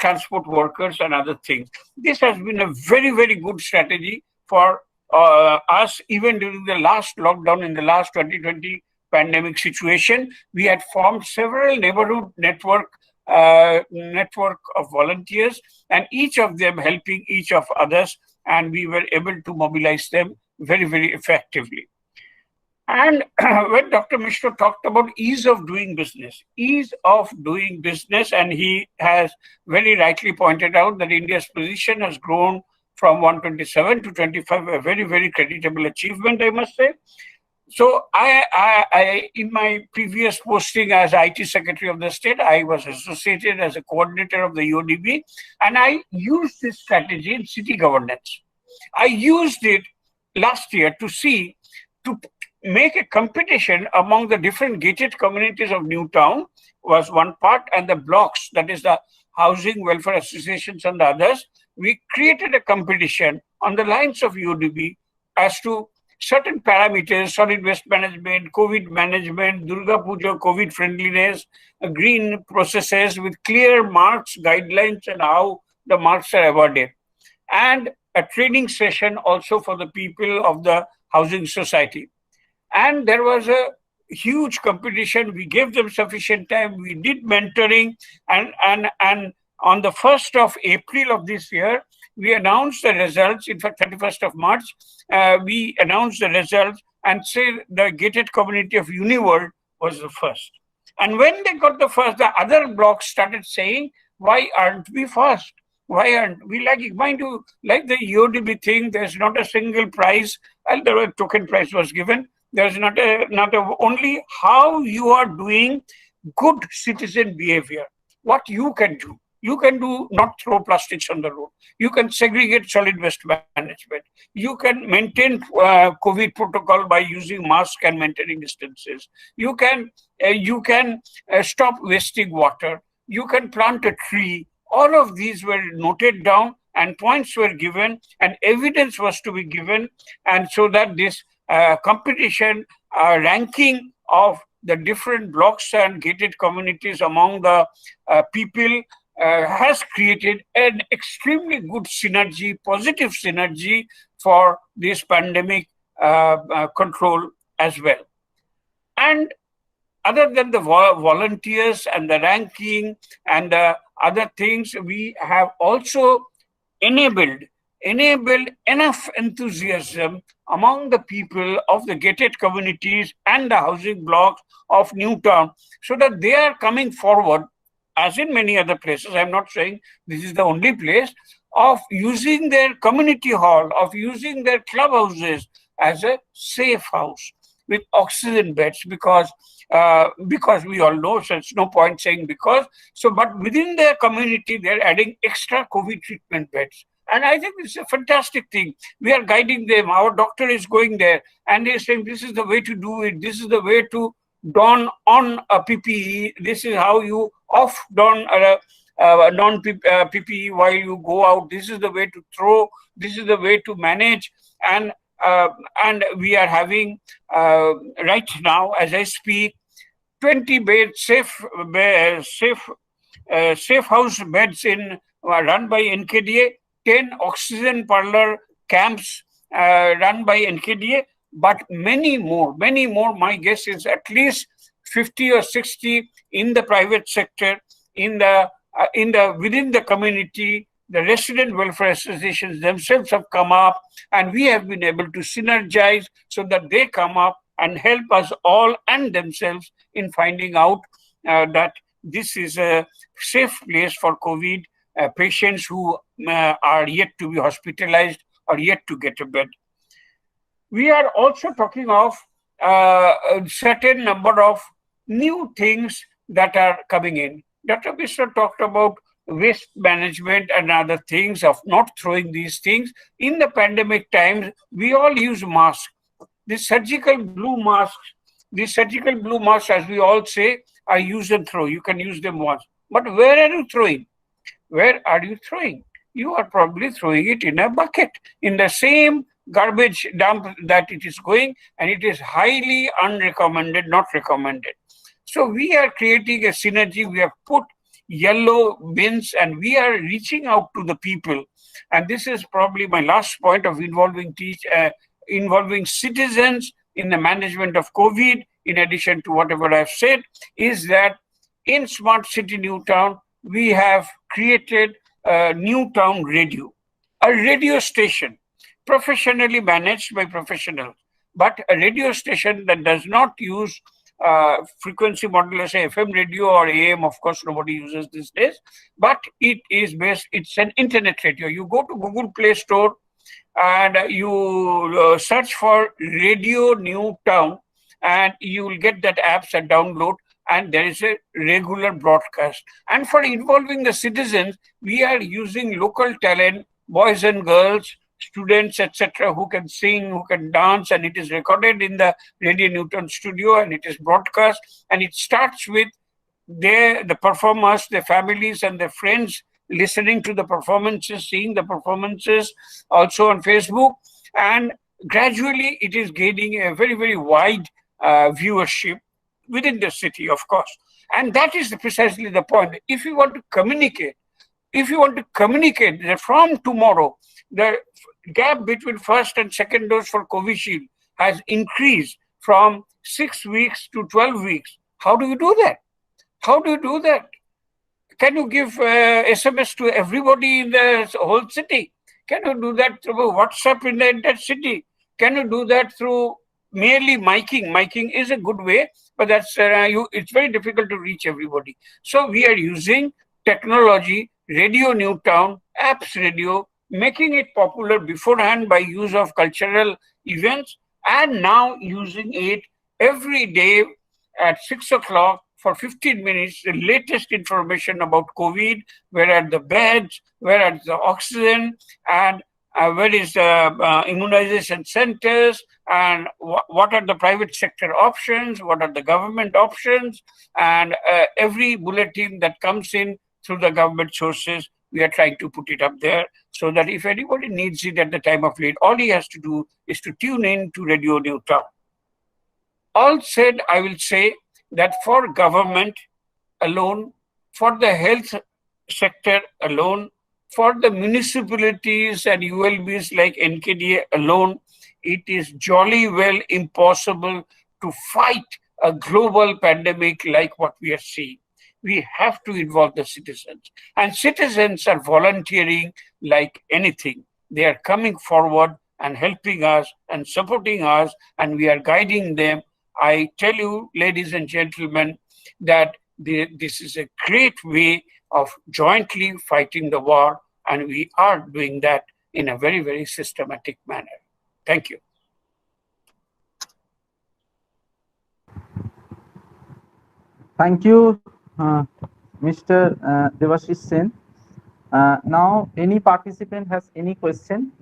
transport workers and other things. This has been a very, very good strategy for us, even during the last lockdown in the last 2020 pandemic situation. We had formed several neighborhood network of volunteers, and each of them helping each of others, and we were able to mobilize them very, very effectively. And when Dr. Mishra talked about ease of doing business, and he has very rightly pointed out that India's position has grown from 127 to 25, a very, very creditable achievement, I must say. So I in my previous posting as IT Secretary of the State, I was associated as a coordinator of the UODB, and I used this strategy in city governance. I used it last year to make a competition among the different gated communities of Newtown was one part, and the blocks, that is the housing welfare associations and the others. We created a competition on the lines of UODB as to certain parameters: solid waste management, COVID management, Durga Puja, COVID friendliness, green processes with clear marks, guidelines, and how the marks are awarded. And a training session also for the people of the housing society. And there was a huge competition. We gave them sufficient time. We did mentoring, and on the 1st of April of this year, we announced the results. In fact, 31st of March, we announced the results and said the gated community of Uniworld was the first. And when they got the first, the other blocks started saying, why aren't we first? Why aren't we lagging? Mind you, like the EODB thing, there's not a single prize, and the token prize was given. There's not only how you are doing good citizen behavior, what you can do. You can do not throw plastics on the road. You can segregate solid waste management. You can maintain COVID protocol by using masks and maintaining distances. You can stop wasting water. You can plant a tree. All of these were noted down and points were given and evidence was to be given, and so that this competition ranking of the different blocks and gated communities among the people has created an extremely good synergy, positive synergy for this pandemic control as well. And other than the volunteers and the ranking and the other things, we have also enabled enough enthusiasm among the people of the gated communities and the housing blocks of Newtown, so that they are coming forward, as in many other places. I'm not saying this is the only place, of using their community hall, of using their clubhouses as a safe house with oxygen beds, because we all know, so it's no point saying because. So, but within their community, they're adding extra COVID treatment beds. And I think it's a fantastic thing. We are guiding them. Our doctor is going there and they're saying, this is the way to do it. This is the way to don on a PPE. This is how you off don a non-PPE while you go out. This is the way to throw. This is the way to manage. And we are having right now, as I speak, 20 bed safe house beds run by NKDA, 10 oxygen parlor camps run by NKDA, but many more. My guess is at least 50 or 60 in the private sector, within the community. The resident welfare associations themselves have come up, and we have been able to synergize so that they come up and help us all and themselves in finding out that this is a safe place for COVID patients who are yet to be hospitalized or yet to get a bed. We are also talking of a certain number of new things that are coming in. Dr. Mishra talked about waste management and other things, of not throwing these things. In the pandemic times, we all use masks. The surgical blue masks, as we all say, are use and throw. You can use them once. But where are you throwing? Where are you throwing? You are probably throwing it in a bucket, in the same garbage dump that it is going, and it is highly unrecommended, not recommended. So we are creating a synergy. We have put yellow bins and we are reaching out to the people. And this is probably my last point of involving citizens in the management of COVID, in addition to whatever I've said, is that in Smart City Newtown, we have created a Newtown radio, a radio station professionally managed by professionals, but a radio station that does not use frequency modulation, FM radio or AM. Of course, nobody uses these days, but it's an internet radio. You go to Google Play Store and you search for Radio Newtown, and you will get that apps and download, and there is a regular broadcast. And for involving the citizens, we are using local talent, boys and girls, students, etc., who can sing, who can dance, and it is recorded in the Radio Newtown studio and it is broadcast. And it starts with the performers, their families and their friends listening to the performances, seeing the performances also on Facebook, and gradually it is gaining a very, very wide viewership within the city, of course. And that is precisely the point. If you want to communicate that from tomorrow, the gap between first and second dose for Covishield has increased from 6 weeks to 12 weeks. How do you do that? How do you do that? Can you give SMS to everybody in the whole city? Can you do that through WhatsApp in the entire city? Can you do that through merely miking? Miking is a good way, but that's it's very difficult to reach everybody. So we are using technology, Radio Newtown, apps radio, making it popular beforehand by use of cultural events, and now using it every day at 6 o'clock for 15 minutes, the latest information about COVID, where are the beds, where are the oxygen, and where is the immunization centers, and what are the private sector options, what are the government options, and every bulletin that comes in through the government sources, we are trying to put it up there so that if anybody needs it at the time of need, all he has to do is to tune in to Radio Newtown. All said, I will say that for government alone, for the health sector alone, for the municipalities and ULBs like NKDA alone, it is jolly well impossible to fight a global pandemic like what we are seeing. We have to involve the citizens. And citizens are volunteering like anything. They are coming forward and helping us and supporting us, and we are guiding them. I tell you, ladies and gentlemen, that this is a great way of jointly fighting the war, and we are doing that in a very, very systematic manner. Thank you. Thank you, Mr. Devashish Sen. Now, any participant has any question?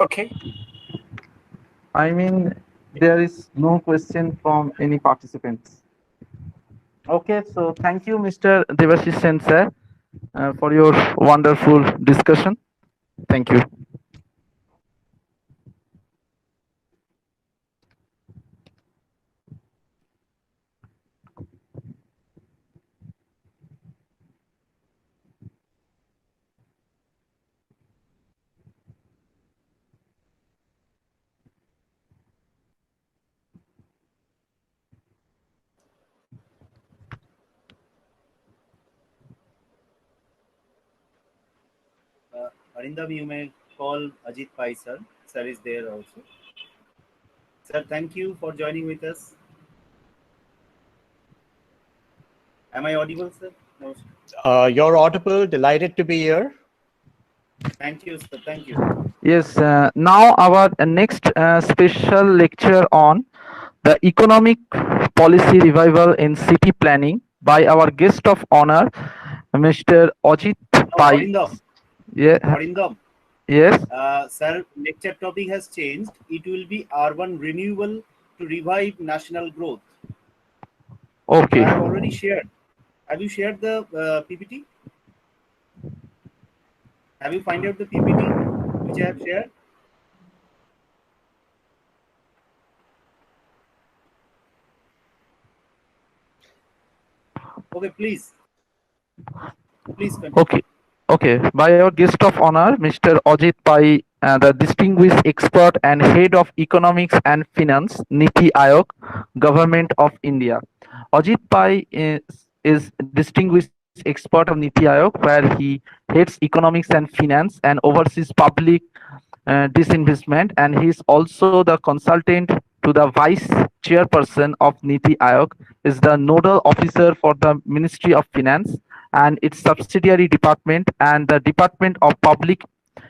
Okay. I mean, there is no question from any participants. Okay, so thank you, Mr. Devashish Sen, sir, for your wonderful discussion. Thank you. Arindam, you may call Ajit Pai, sir. Sir is there also. Sir, thank you for joining with us. Am I audible, sir? No, sir. You're audible. Delighted to be here. Thank you, sir. Thank you. Yes, now our next special lecture on the economic policy revival in city planning by our guest of honor, Mr. Ajit Pai. Arindam. Yeah. Arindam. Yes. Sir, lecture topic has changed. It will be urban renewal to revive national growth. Okay. I have already shared. Have you shared the PPT? Have you find out the PPT which I have shared? Okay, please. Please continue. Okay. By our guest of honor, Mr. Ajit Pai, the distinguished expert and head of economics and finance, Niti Aayog, Government of India. Ajit Pai is distinguished expert of Niti Aayog, where he heads economics and finance and oversees public disinvestment, and he is also the consultant to the vice chairperson of Niti Aayog, is the nodal officer for the Ministry of Finance and its subsidiary department and the Department of Public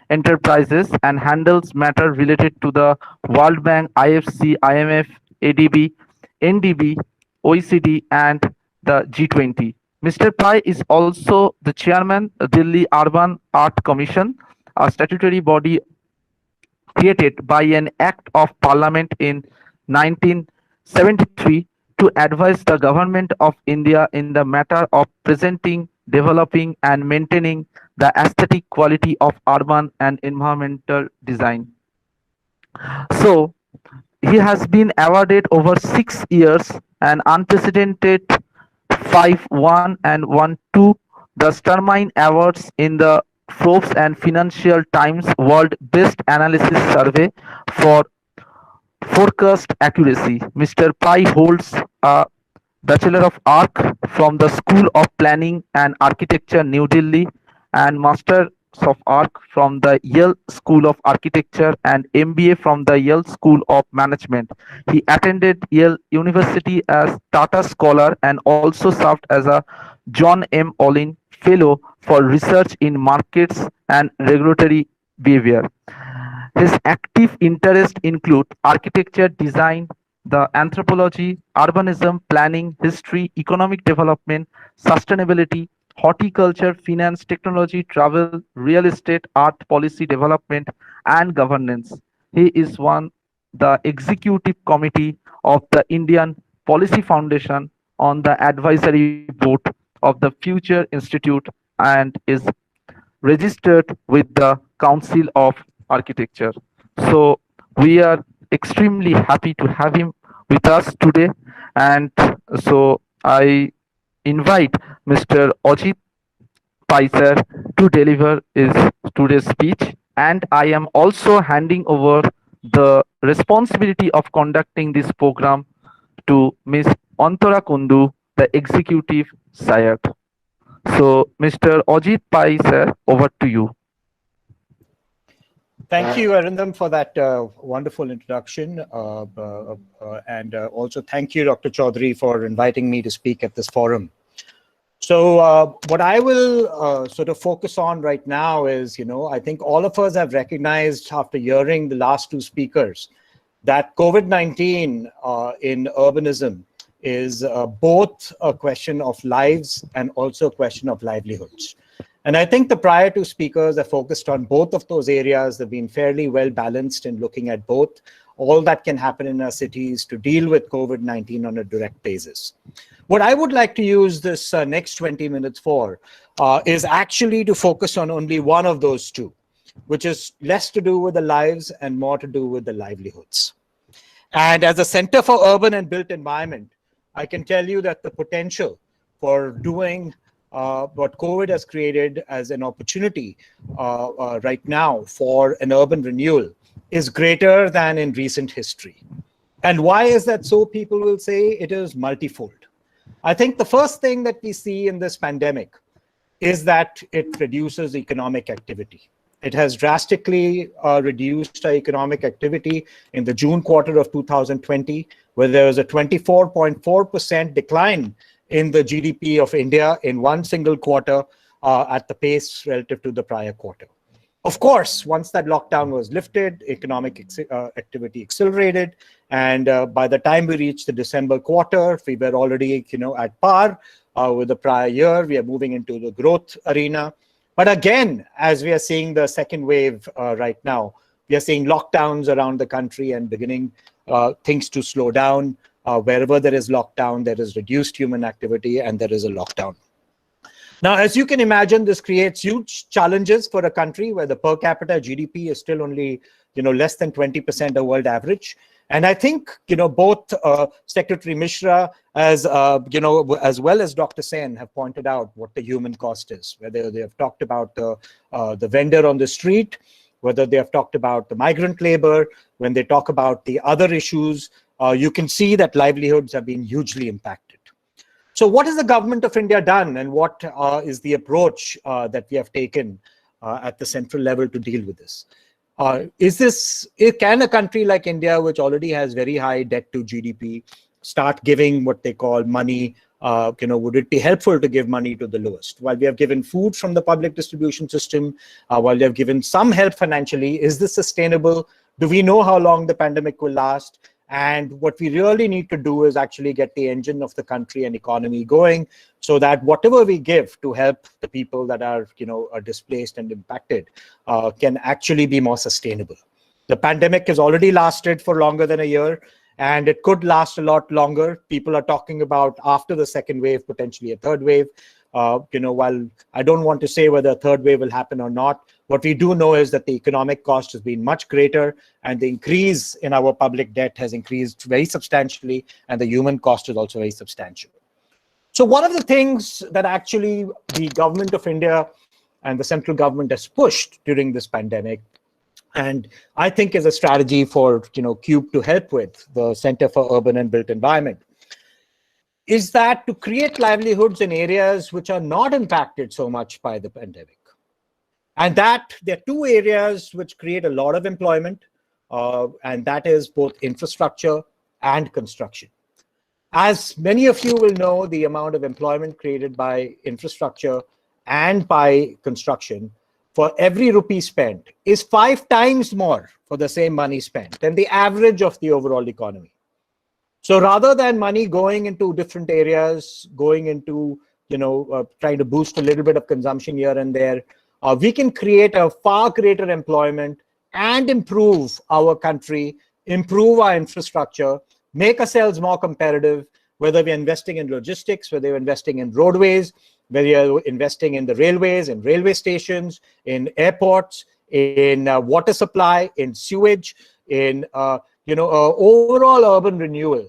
Enterprises, and handles matter related to the World Bank, IFC, IMF, ADB, NDB, OECD, and the G20. Mr. Pai is also the chairman of Delhi Urban Art Commission, a statutory body created by an Act of Parliament in 1973 to advise the Government of India in the matter of presenting, developing, and maintaining the aesthetic quality of urban and environmental design. So, he has been awarded over 6 years an unprecedented 5-1 and 1-2 the Stermine Awards in the Forbes and Financial Times World Best Analysis Survey for forecast accuracy. Mr. Pai holds a Bachelor of Arts from the School of Planning and Architecture, New Delhi, and Master of Arts from the Yale School of Architecture and MBA from the Yale School of Management. He attended Yale University as Tata Scholar and also served as a John M. Olin Fellow for Research in Markets and Regulatory Behavior. His active interests include architecture, design, the anthropology, urbanism, planning, history, economic development, sustainability, horticulture, finance, technology, travel, real estate, art, policy development, and governance. He is one the executive committee of the Indian Policy Foundation on the advisory board of the Future Institute and is registered with the Council of Architecture. So we are extremely happy to have him with us today. And so I invite Mr. Ajit Paiser to deliver his today's speech. And I am also handing over the responsibility of conducting this program to Ms. Antara Kundu, the Executive SIAT. So, Mr. Ajit Pai, sir, over to you. Thank you, Arindam, for that wonderful introduction. And also thank you, Dr. Chaudhary, for inviting me to speak at this forum. So what I will sort of focus on right now is, I think all of us have recognized after hearing the last two speakers that COVID-19 in urbanism is both a question of lives and also a question of livelihoods. And I think the prior two speakers have focused on both of those areas. They've been fairly well balanced in looking at both, all that can happen in our cities to deal with COVID-19 on a direct basis. What I would like to use this next 20 minutes for is actually to focus on only one of those two, which is less to do with the lives and more to do with the livelihoods. And as a Center for Urban and Built Environment, I can tell you that the potential for doing what COVID has created as an opportunity right now for an urban renewal is greater than in recent history. And why is that so? People will say it is multifold. I think the first thing that we see in this pandemic is that it reduces economic activity. It has drastically reduced our economic activity in the June quarter of 2020, where there was a 24.4% decline in the GDP of India in one single quarter at the pace relative to the prior quarter. Of course, once that lockdown was lifted, economic activity accelerated. And by the time we reached the December quarter, we were already at par with the prior year. We are moving into the growth arena. But again, as we are seeing the second wave right now, we are seeing lockdowns around the country and beginning things to slow down. Wherever there is lockdown, there is reduced human activity and there is a lockdown. Now, as you can imagine, this creates huge challenges for a country where the per capita GDP is still only less than 20% of world average. And I think both Secretary Mishra as well as Dr. Sen have pointed out what the human cost is, whether they have talked about the vendor on the street, whether they have talked about the migrant labor, when they talk about the other issues, you can see that livelihoods have been hugely impacted. So what has the government of India done, and what is the approach that we have taken at the central level to deal with this? Can a country like India, which already has very high debt to GDP, start giving what they call money? Would it be helpful to give money to the lowest? While we have given food from the public distribution system, while we have given some help financially, is this sustainable? Do we know how long the pandemic will last? And what we really need to do is actually get the engine of the country and economy going so that whatever we give to help the people that are displaced and impacted can actually be more sustainable. The pandemic has already lasted for longer than a year, and it could last a lot longer. People are talking about after the second wave, potentially a third wave. While I don't want to say whether a third wave will happen or not, what we do know is that the economic cost has been much greater, and the increase in our public debt has increased very substantially, and the human cost is also very substantial. So one of the things that actually the government of India and the central government has pushed during this pandemic, and I think is a strategy for CUBE to help with, the Center for Urban and Built Environment, is that to create livelihoods in areas which are not impacted so much by the pandemic. And that there are two areas which create a lot of employment, and that is both infrastructure and construction. As many of you will know, the amount of employment created by infrastructure and by construction for every rupee spent is 5 times more for the same money spent than the average of the overall economy. So rather than money going into different areas, going into, trying to boost a little bit of consumption here and there, we can create a far greater employment and improve our country, improve our infrastructure, make ourselves more competitive, whether we're investing in logistics, whether we're investing in roadways, whether you're investing in the railways, in railway stations, in airports, in water supply, in sewage, in overall urban renewal,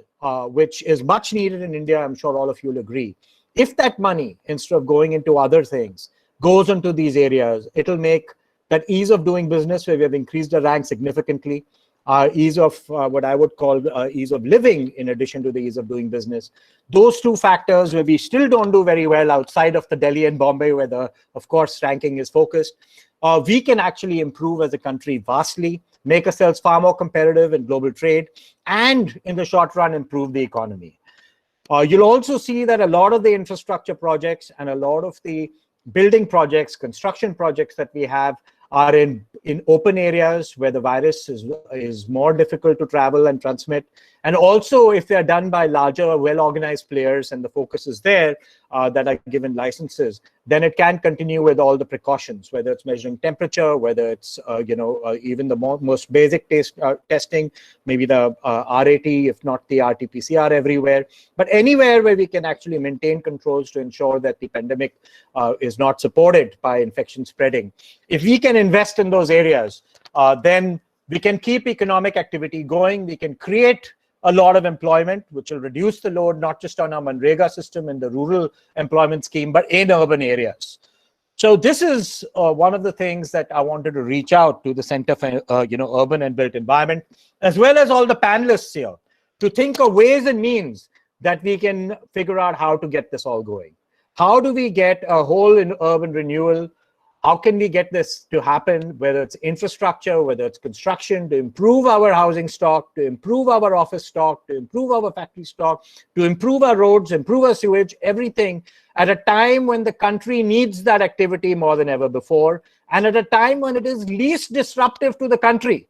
which is much needed in India. I'm sure all of you will agree. If that money, instead of going into other things, goes into these areas, it'll make that ease of doing business, where we have increased the rank significantly, ease of what I would call ease of living, in addition to the ease of doing business. Those two factors where we still don't do very well outside of the Delhi and Bombay, where the, of course, ranking is focused, we can actually improve as a country vastly, make ourselves far more competitive in global trade, and in the short run, improve the economy. You'll also see that a lot of the infrastructure projects and a lot of the building projects, construction projects that we have are in open areas where the virus is more difficult to travel and transmit. And also, if they're done by larger, well-organized players, and the focus is there, that are given licenses, then it can continue with all the precautions, whether it's measuring temperature, whether it's even the most basic testing, maybe the RAT, if not the RT-PCR everywhere. But anywhere where we can actually maintain controls to ensure that the pandemic is not supported by infection spreading. If we can invest in those areas, then we can keep economic activity going. We can create a lot of employment, which will reduce the load, not just on our Manrega system and the rural employment scheme, but in urban areas. So this is one of the things that I wanted to reach out to the Center for Urban and Built Environment, as well as all the panelists here, to think of ways and means that we can figure out how to get this all going. How do we get a whole in urban renewal? How can we get this to happen, whether it's infrastructure, whether it's construction, to improve our housing stock, to improve our office stock, to improve our factory stock, to improve our roads, improve our sewage, everything at a time when the country needs that activity more than ever before, and at a time when it is least disruptive to the country.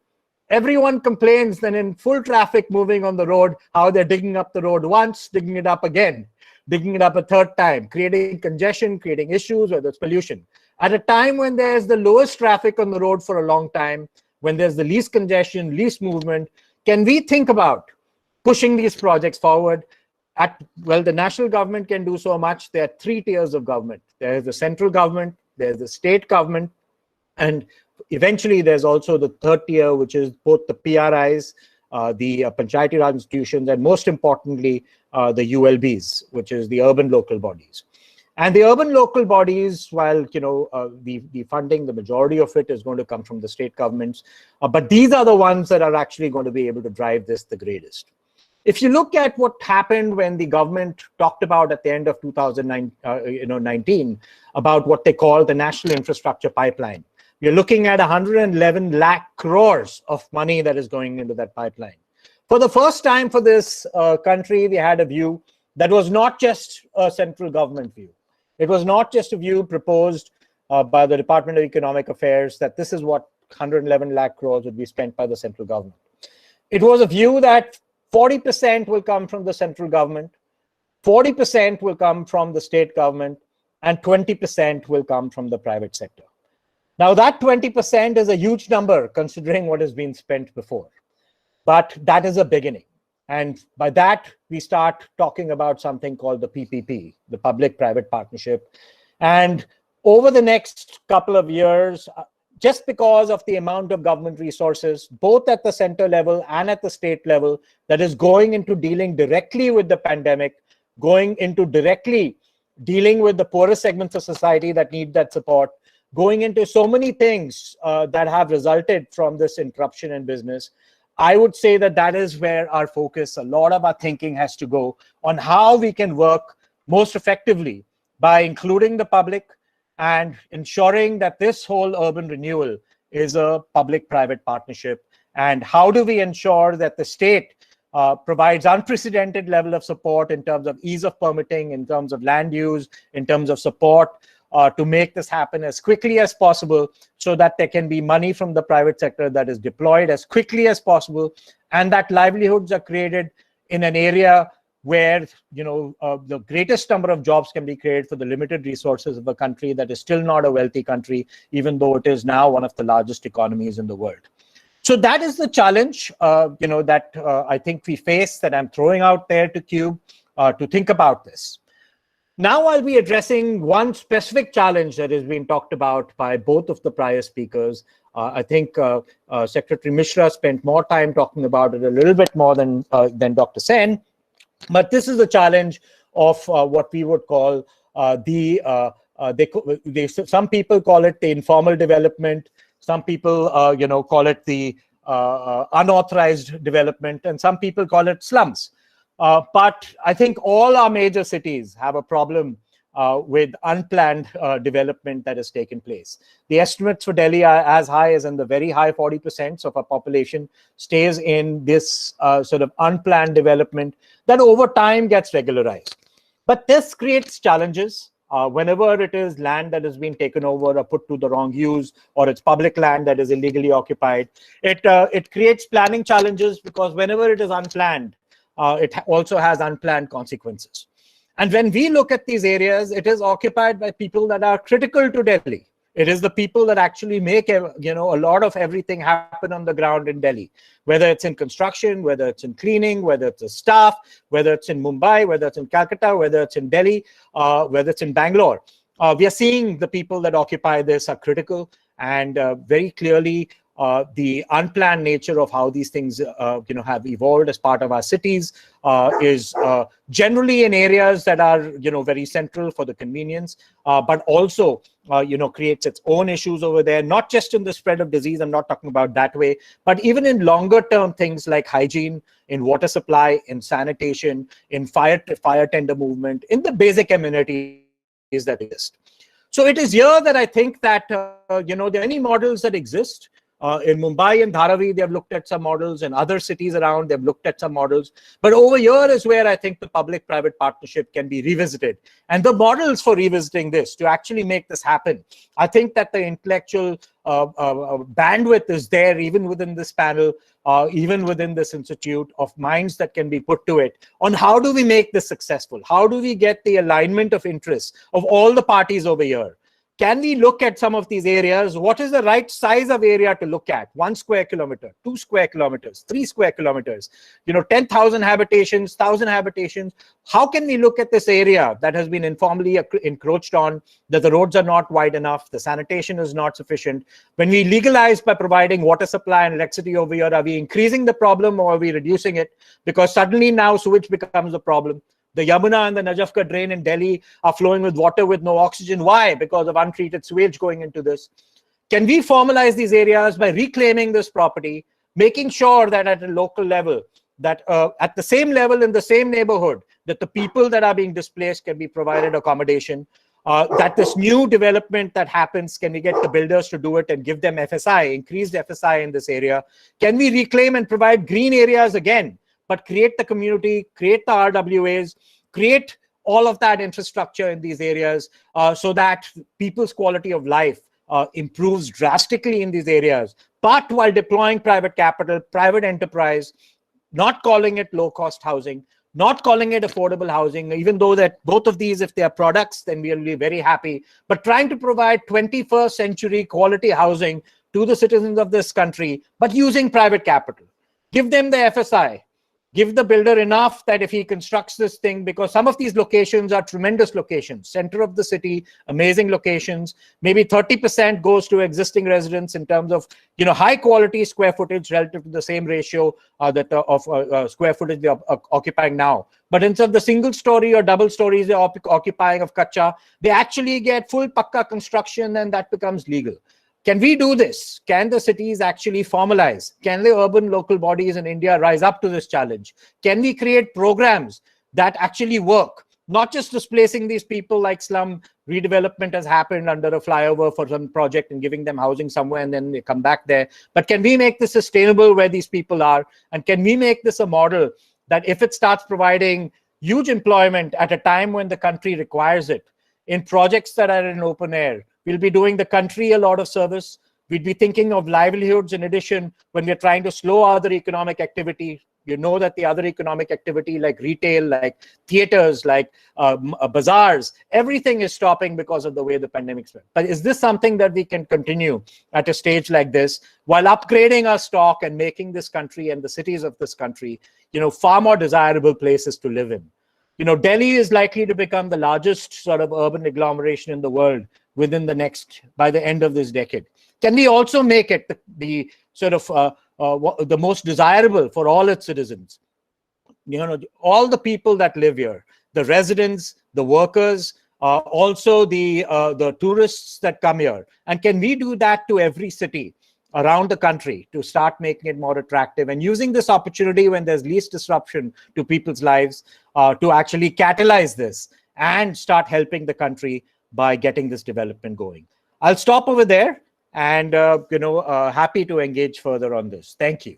Everyone complains that in full traffic moving on the road, how they're digging up the road once, digging it up again, digging it up a third time, creating congestion, creating issues, whether it's pollution. At a time when there's the lowest traffic on the road for a long time, when there's the least congestion, least movement, can we think about pushing these projects forward? Well, the national government can do so much. There are 3 tiers of government. There's the central government, there's the state government, and eventually there's also the third tier, which is both the PRIs, the Panchayati Raj institutions, and most importantly, the ULBs, which is the urban local bodies. And the urban local bodies, while the funding, the majority of it is going to come from the state governments, but these are the ones that are actually going to be able to drive this the greatest. If you look at what happened when the government talked about at the end of 2019 about what they call the National Infrastructure Pipeline, we're looking at 111 lakh crores of money that is going into that pipeline. For the first time for this country, we had a view that was not just a central government view. It was not just a view proposed by the Department of Economic Affairs that this is what 111 lakh crores would be spent by the central government. It was a view that 40% will come from the central government, 40% will come from the state government, and 20% will come from the private sector. Now that 20% is a huge number considering what has been spent before, but that is a beginning. And by that, we start talking about something called the PPP, the public-private partnership. And over the next couple of years, just because of the amount of government resources, both at the center level and at the state level, that is going into dealing directly with the pandemic, going into directly dealing with the poorest segments of society that need that support, going into so many things that have resulted from this interruption in business. I would say that that is where our focus, a lot of our thinking has to go on how we can work most effectively by including the public and ensuring that this whole urban renewal is a public-private partnership. And how do we ensure that the state provides unprecedented level of support in terms of ease of permitting, in terms of land use, in terms of support to make this happen as quickly as possible, so that there can be money from the private sector that is deployed as quickly as possible, and that livelihoods are created in an area where the greatest number of jobs can be created for the limited resources of a country that is still not a wealthy country, even though it is now one of the largest economies in the world. So that is the challenge, that I think we face, that I'm throwing out there to CUBE to think about this. Now I'll be addressing one specific challenge that has been talked about by both of the prior speakers. I think Secretary Mishra spent more time talking about it, a little bit more than Dr. Sen. But this is the challenge of what we would call some people call it the informal development. Some people, call it the unauthorized development, and some people call it slums. But I think all our major cities have a problem with unplanned development that has taken place. The estimates for Delhi are as high as in the very high 40% of our population stays in this sort of unplanned development that over time gets regularized. But this creates challenges. Whenever it is land that has been taken over or put to the wrong use, or it's public land that is illegally occupied, it creates planning challenges, because whenever it is unplanned, it also has unplanned consequences. And when we look at these areas, it is occupied by people that are critical to Delhi. It is the people that actually make a lot of everything happen on the ground in Delhi, whether it's in construction, whether it's in cleaning, whether it's the staff, whether it's in Mumbai, whether it's in Calcutta, whether it's in Delhi, whether it's in Bangalore. We are seeing the people that occupy this are critical, and very clearly the unplanned nature of how these things have evolved as part of our cities is generally in areas that are very central for the convenience, but also creates its own issues over there, not just in the spread of disease, I'm not talking about that way, but even in longer term things like hygiene, in water supply, in sanitation, in fire tender movement, in the basic amenities that exist. So it is here that I think that there are many models that exist. In Mumbai and Dharavi, they have looked at some models. In other cities around, they've looked at some models. But over here is where I think the public-private partnership can be revisited. And the models for revisiting this, to actually make this happen, I think that the intellectual bandwidth is there, even within this panel, even within this institute, of minds that can be put to it on how do we make this successful? How do we get the alignment of interests of all the parties over here? Can we look at some of these areas? What is the right size of area to look at? 1 square kilometer, 2 square kilometers, 3 square kilometers, 10,000 habitations, 1,000 habitations. How can we look at this area that has been informally encroached on, that the roads are not wide enough, the sanitation is not sufficient? When we legalize by providing water supply and electricity over here, are we increasing the problem or are we reducing it? Because suddenly now sewage becomes a problem. The Yamuna and the Najafgarh drain in Delhi are flowing with water with no oxygen. Why? Because of untreated sewage going into this. Can we formalize these areas by reclaiming this property, making sure that at a local level, that at the same level in the same neighborhood, that the people that are being displaced can be provided accommodation, that this new development that happens, can we get the builders to do it and give them FSI, increased FSI in this area? Can we reclaim and provide green areas again? But create the community, create the RWAs, create all of that infrastructure in these areas so that people's quality of life improves drastically in these areas, but while deploying private capital, private enterprise, not calling it low-cost housing, not calling it affordable housing, even though that both of these, if they are products, then we will be very happy, but trying to provide 21st century quality housing to the citizens of this country, but using private capital. Give them the FSI. Give the builder enough that if he constructs this thing, because some of these locations are tremendous locations, center of the city, amazing locations, maybe 30% goes to existing residents in terms of, high quality square footage relative to the same ratio of square footage they're occupying now. But instead of the single story or double stories they're occupying of kacha, they actually get full pakka construction, and that becomes legal. Can we do this? Can the cities actually formalize? Can the urban local bodies in India rise up to this challenge? Can we create programs that actually work? Not just displacing these people like slum redevelopment has happened under a flyover for some project and giving them housing somewhere and then they come back there. But can we make this sustainable where these people are? And can we make this a model that if it starts providing huge employment at a time when the country requires it, in projects that are in open air, we'll be doing the country a lot of service. We'd be thinking of livelihoods in addition when we're trying to slow other economic activity. You know that the other economic activity like retail, like theaters, like bazaars, everything is stopping because of the way the pandemic's been. But is this something that we can continue at a stage like this while upgrading our stock and making this country and the cities of this country, far more desirable places to live in? Delhi is likely to become the largest sort of urban agglomeration in the world by the end of this decade. Can we also make it the sort of the most desirable for all its citizens? All the people that live here, the residents, the workers, also the tourists that come here. And can we do that to every city around the country to start making it more attractive and using this opportunity when there's least disruption to people's lives to actually catalyze this and start helping the country by getting this development going? I'll stop over there and happy to engage further on this. Thank you.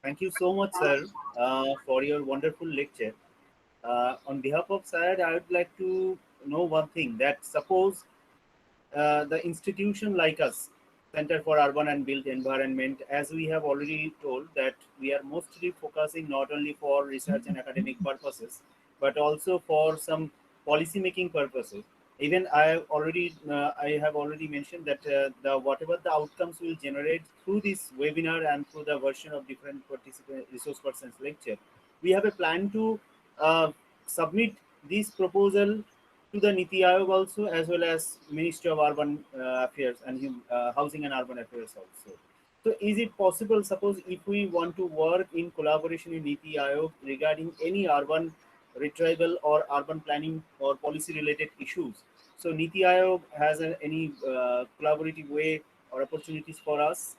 Thank you so much, sir, for your wonderful lecture. On behalf of SAD, I would like to know one thing, that suppose the institution like us, Center for Urban and Built Environment, as we have already told that we are mostly focusing not only for research and academic purposes, but also for some policy making purposes. Even I have already mentioned that the whatever the outcomes will generate through this webinar and through the version of different participant resource persons lecture, we have a plan to submit this proposal to the Niti Aayog also, as well as Ministry of Urban Affairs and Housing and Urban Affairs also. So is it possible, suppose if we want to work in collaboration with Niti Aayog regarding any urban retrieval or urban planning or policy related issues, so Niti Aayog has any collaborative way or opportunities for us?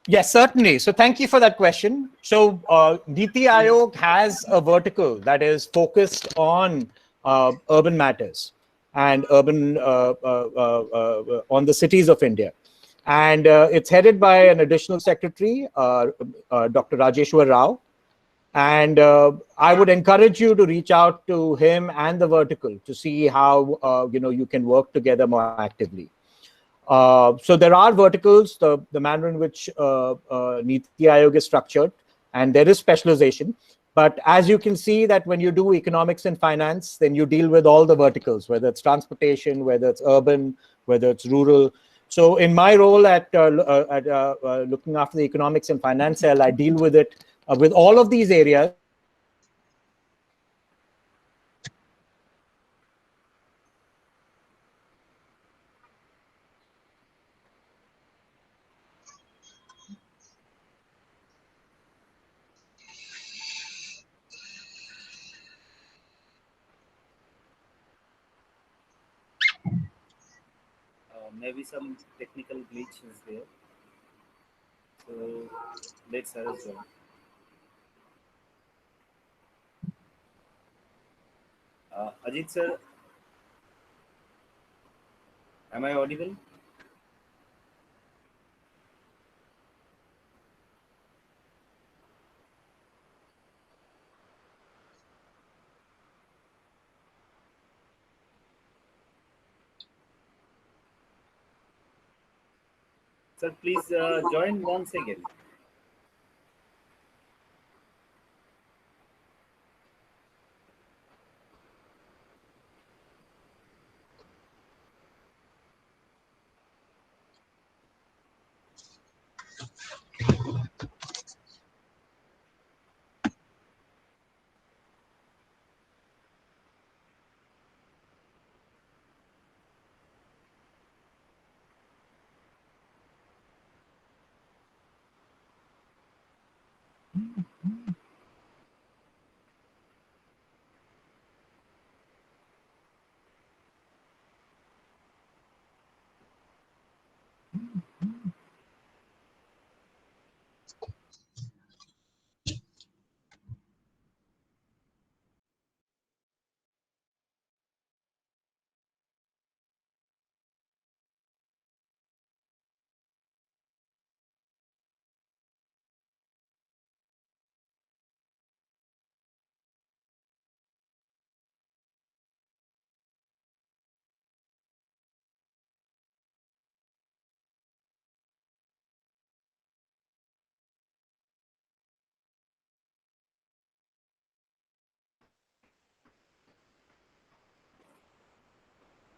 Yes, certainly. So thank you for that question. So Niti Aayog has a vertical that is focused on urban matters and urban on the cities of India. And it's headed by an additional secretary, Dr. Rajeshwar Rao. And I would encourage you to reach out to him and the vertical to see how you can work together more actively. So there are verticals, the manner in which Niti Aayog is structured, and there is specialization. But as you can see that when you do economics and finance, then you deal with all the verticals, whether it's transportation, whether it's urban, whether it's rural. So in my role at looking after the economics and finance cell, I deal with it with all of these areas. Maybe some technical glitch is there. So let's have as well. Ajit sir, am I audible? Sir, please join once again.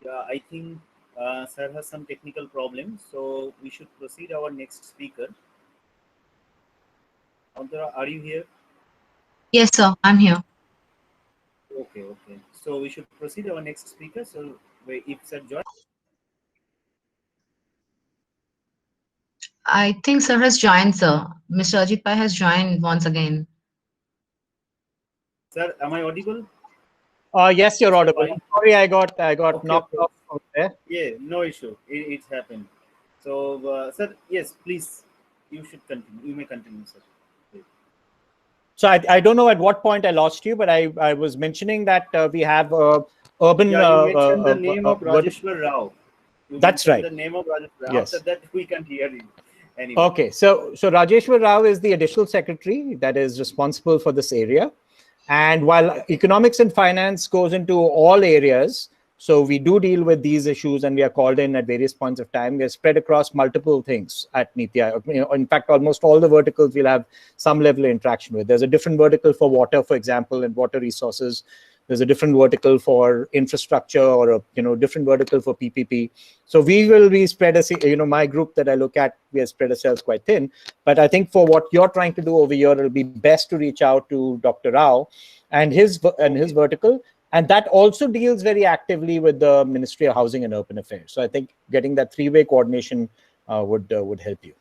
Yeah, I think sir has some technical problems, so we should proceed our next speaker. Antara, are you here? Yes, sir, I'm here. Okay, okay. So we should proceed our next speaker. So wait, if sir join, I think sir has joined, sir. Mr. Ajit Pai has joined once again. sir, am I audible? Yes, you're Mr. audible. Pai? I'm sorry, I got Okay, knocked okay. off from there. Yeah, no issue. It happened. So, sir, yes, please, you should continue. You may continue, sir. Please. So I don't know at what point I lost you, but I was mentioning that we have urban Yeah, you mentioned the name of vertical. Rajeshwar Rao. You That's mentioned right. the name of Rajeshwar Rao. After Yes. that, we can't hear you anymore. Okay. So Rajeshwar Rao is the additional secretary that is responsible for this area. And while economics and finance goes into all areas, so we do deal with these issues and we are called in at various points of time. We are spread across multiple things at NITI Aayog. In fact, almost all the verticals we'll have some level of interaction with. There's a different vertical for water, for example, and water resources. There's a different vertical for infrastructure or a different vertical for PPP. So we will be spread as my group that I look at, we are spread ourselves quite thin. But I think for what you're trying to do over here, it'll be best to reach out to Dr. Rao and his vertical, and that also deals very actively with the Ministry of Housing and Urban Affairs. So I think getting that three-way coordination would help you.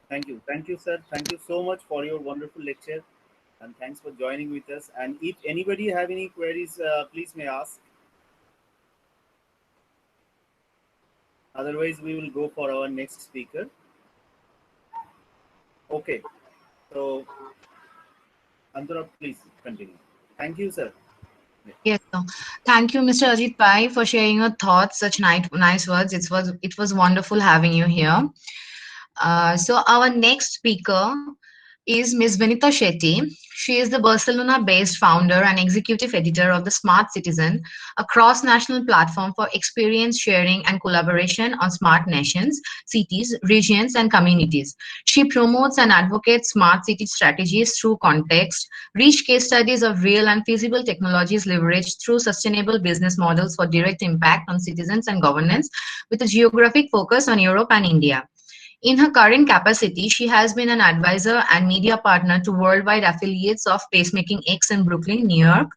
Thank you, sir. Thank you so much for your wonderful lecture, and thanks for joining with us. And if anybody have any queries, please may ask. Otherwise, we will go for our next speaker. Okay, so Antara, please continue. Thank you, sir. Yes, sir. Thank you, Mr. Ajit Pai, for sharing your thoughts, such nice words. It was wonderful having you here. So our next speaker is Ms. Vinita Shetty. She is the Barcelona-based founder and executive editor of the Smart Citizen, a cross-national platform for experience sharing and collaboration on smart nations, cities, regions, and communities. She promotes and advocates smart city strategies through context, rich case studies of real and feasible technologies leveraged through sustainable business models for direct impact on citizens and governance, with a geographic focus on Europe and India. In her current capacity, she has been an advisor and media partner to worldwide affiliates of Placemaking X in Brooklyn, New York.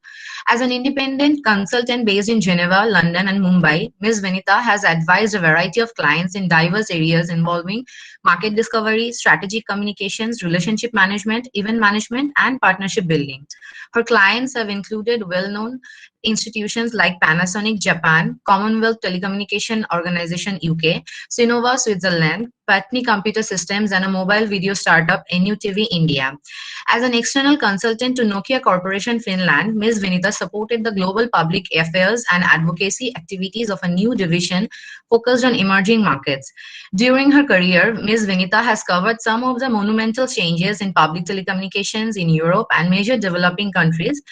As an independent consultant based in Geneva, London, and Mumbai, Ms. Vinita has advised a variety of clients in diverse areas involving market discovery, strategic communications, relationship management, event management, and partnership building. Her clients have included well-known institutions like Panasonic Japan, Commonwealth Telecommunication Organization UK, Sinova Switzerland, Patni Computer Systems, and a mobile video startup NUTV India. As an external consultant to Nokia Corporation Finland, Ms. Vinita supported the global public affairs and advocacy activities of a new division focused on emerging markets. During her career, Ms. Vinita has covered some of the monumental changes in public telecommunications in Europe and major developing countries.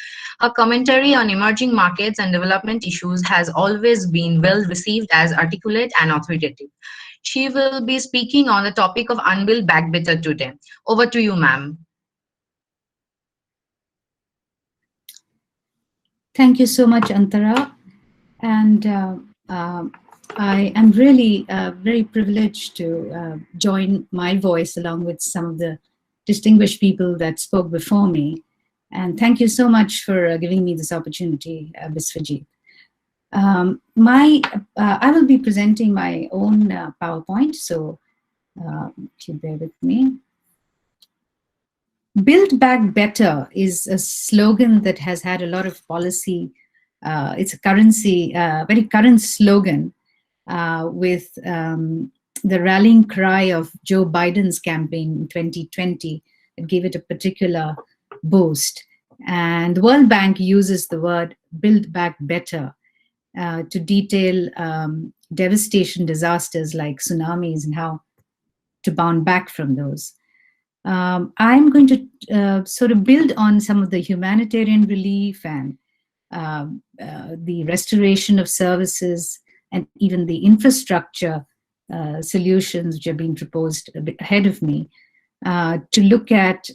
Her commentary on emerging markets and development issues has always been well received as articulate and authoritative. She will be speaking on the topic of unbilled back better today. Over to you, ma'am. Thank you so much, Antara. And I am really very privileged to join my voice along with some of the distinguished people that spoke before me. And thank you so much for giving me this opportunity, Biswajit. I will be presenting my own PowerPoint, so if you bear with me. Build Back Better is a slogan that has had a lot of policy. It's a very current slogan with the rallying cry of Joe Biden's campaign in 2020. It gave it a particular boost. And the World Bank uses the word Build Back Better to detail devastation disasters like tsunamis and how to bounce back from those. I'm going to sort of build on some of the humanitarian relief and the restoration of services and even the infrastructure solutions which are being proposed a bit ahead of me to look at,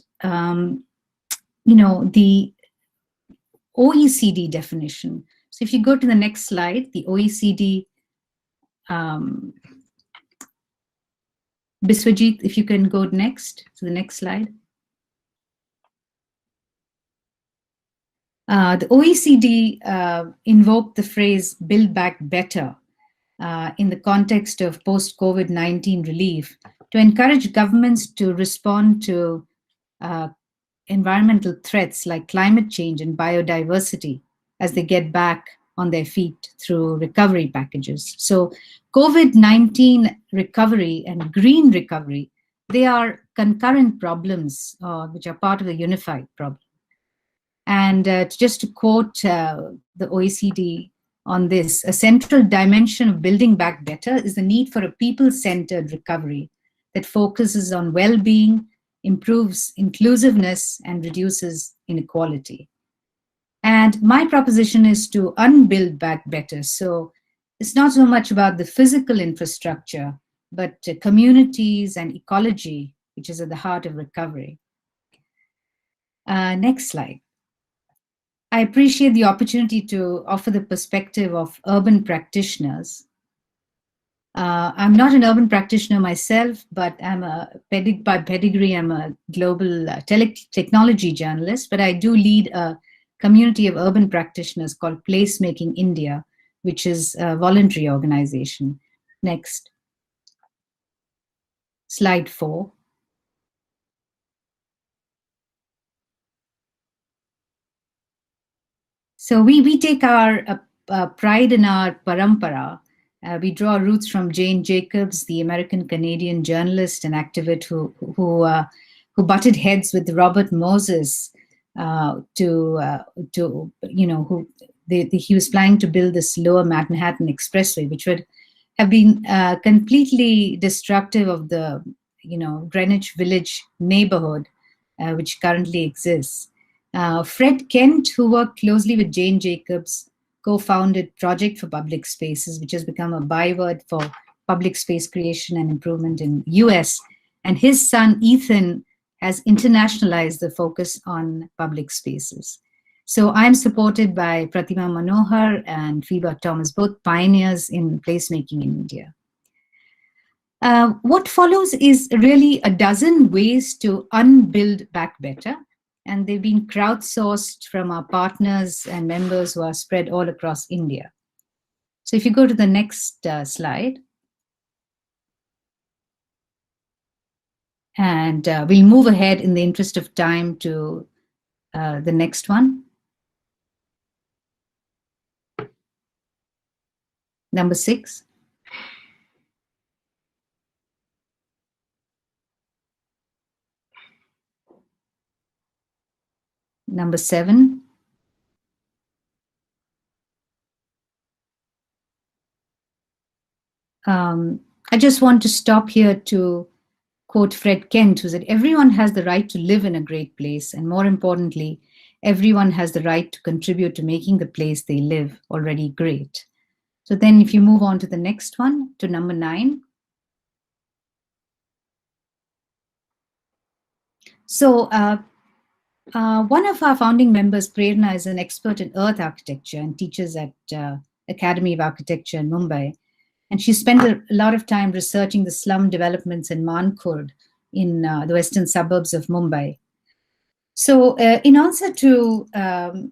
the OECD definition. So if you go to the next slide, the OECD, Biswajit, if you can go next to the next slide. The OECD invoked the phrase "build back better" in the context of post-COVID-19 relief to encourage governments to respond to environmental threats like climate change and biodiversity as they get back on their feet through recovery packages. So COVID-19 recovery and green recovery, they are concurrent problems which are part of a unified problem. And just to quote the OECD on this, a central dimension of building back better is the need for a people-centered recovery that focuses on well-being, improves inclusiveness, and reduces inequality. And my proposition is to unbuild back better. So it's not so much about the physical infrastructure, but communities and ecology, which is at the heart of recovery. Next slide. I appreciate the opportunity to offer the perspective of urban practitioners. I'm not an urban practitioner myself, but I'm by pedigree, I'm a global technology journalist, but I do lead a community of urban practitioners called Placemaking India, which is a voluntary organization. Next. Slide 4. So we take our pride in our parampara. We draw roots from Jane Jacobs, the American-Canadian journalist and activist who butted heads with Robert Moses he was planning to build this Lower Manhattan Expressway, which would have been completely destructive of the Greenwich Village neighborhood, which currently exists. Fred Kent, who worked closely with Jane Jacobs, co-founded Project for Public Spaces, which has become a byword for public space creation and improvement in US. And his son, Ethan, has internationalized the focus on public spaces. So I'm supported by Pratima Manohar and Fiba Thomas, both pioneers in placemaking in India. What follows is really a dozen ways to unbuild back better. And they've been crowdsourced from our partners and members who are spread all across India. So if you go to the next slide. And we'll move ahead in the interest of time to the next one. Number 6. Number 7. I just want to stop here to quote Fred Kent, who said, "Everyone has the right to live in a great place, and more importantly, everyone has the right to contribute to making the place they live already great." So then if you move on to the next one, to number 9. So one of our founding members, Prerna, is an expert in earth architecture and teaches at Academy of Architecture in Mumbai. And she spent a lot of time researching the slum developments in Mankhurd in the western suburbs of Mumbai. So in answer to, the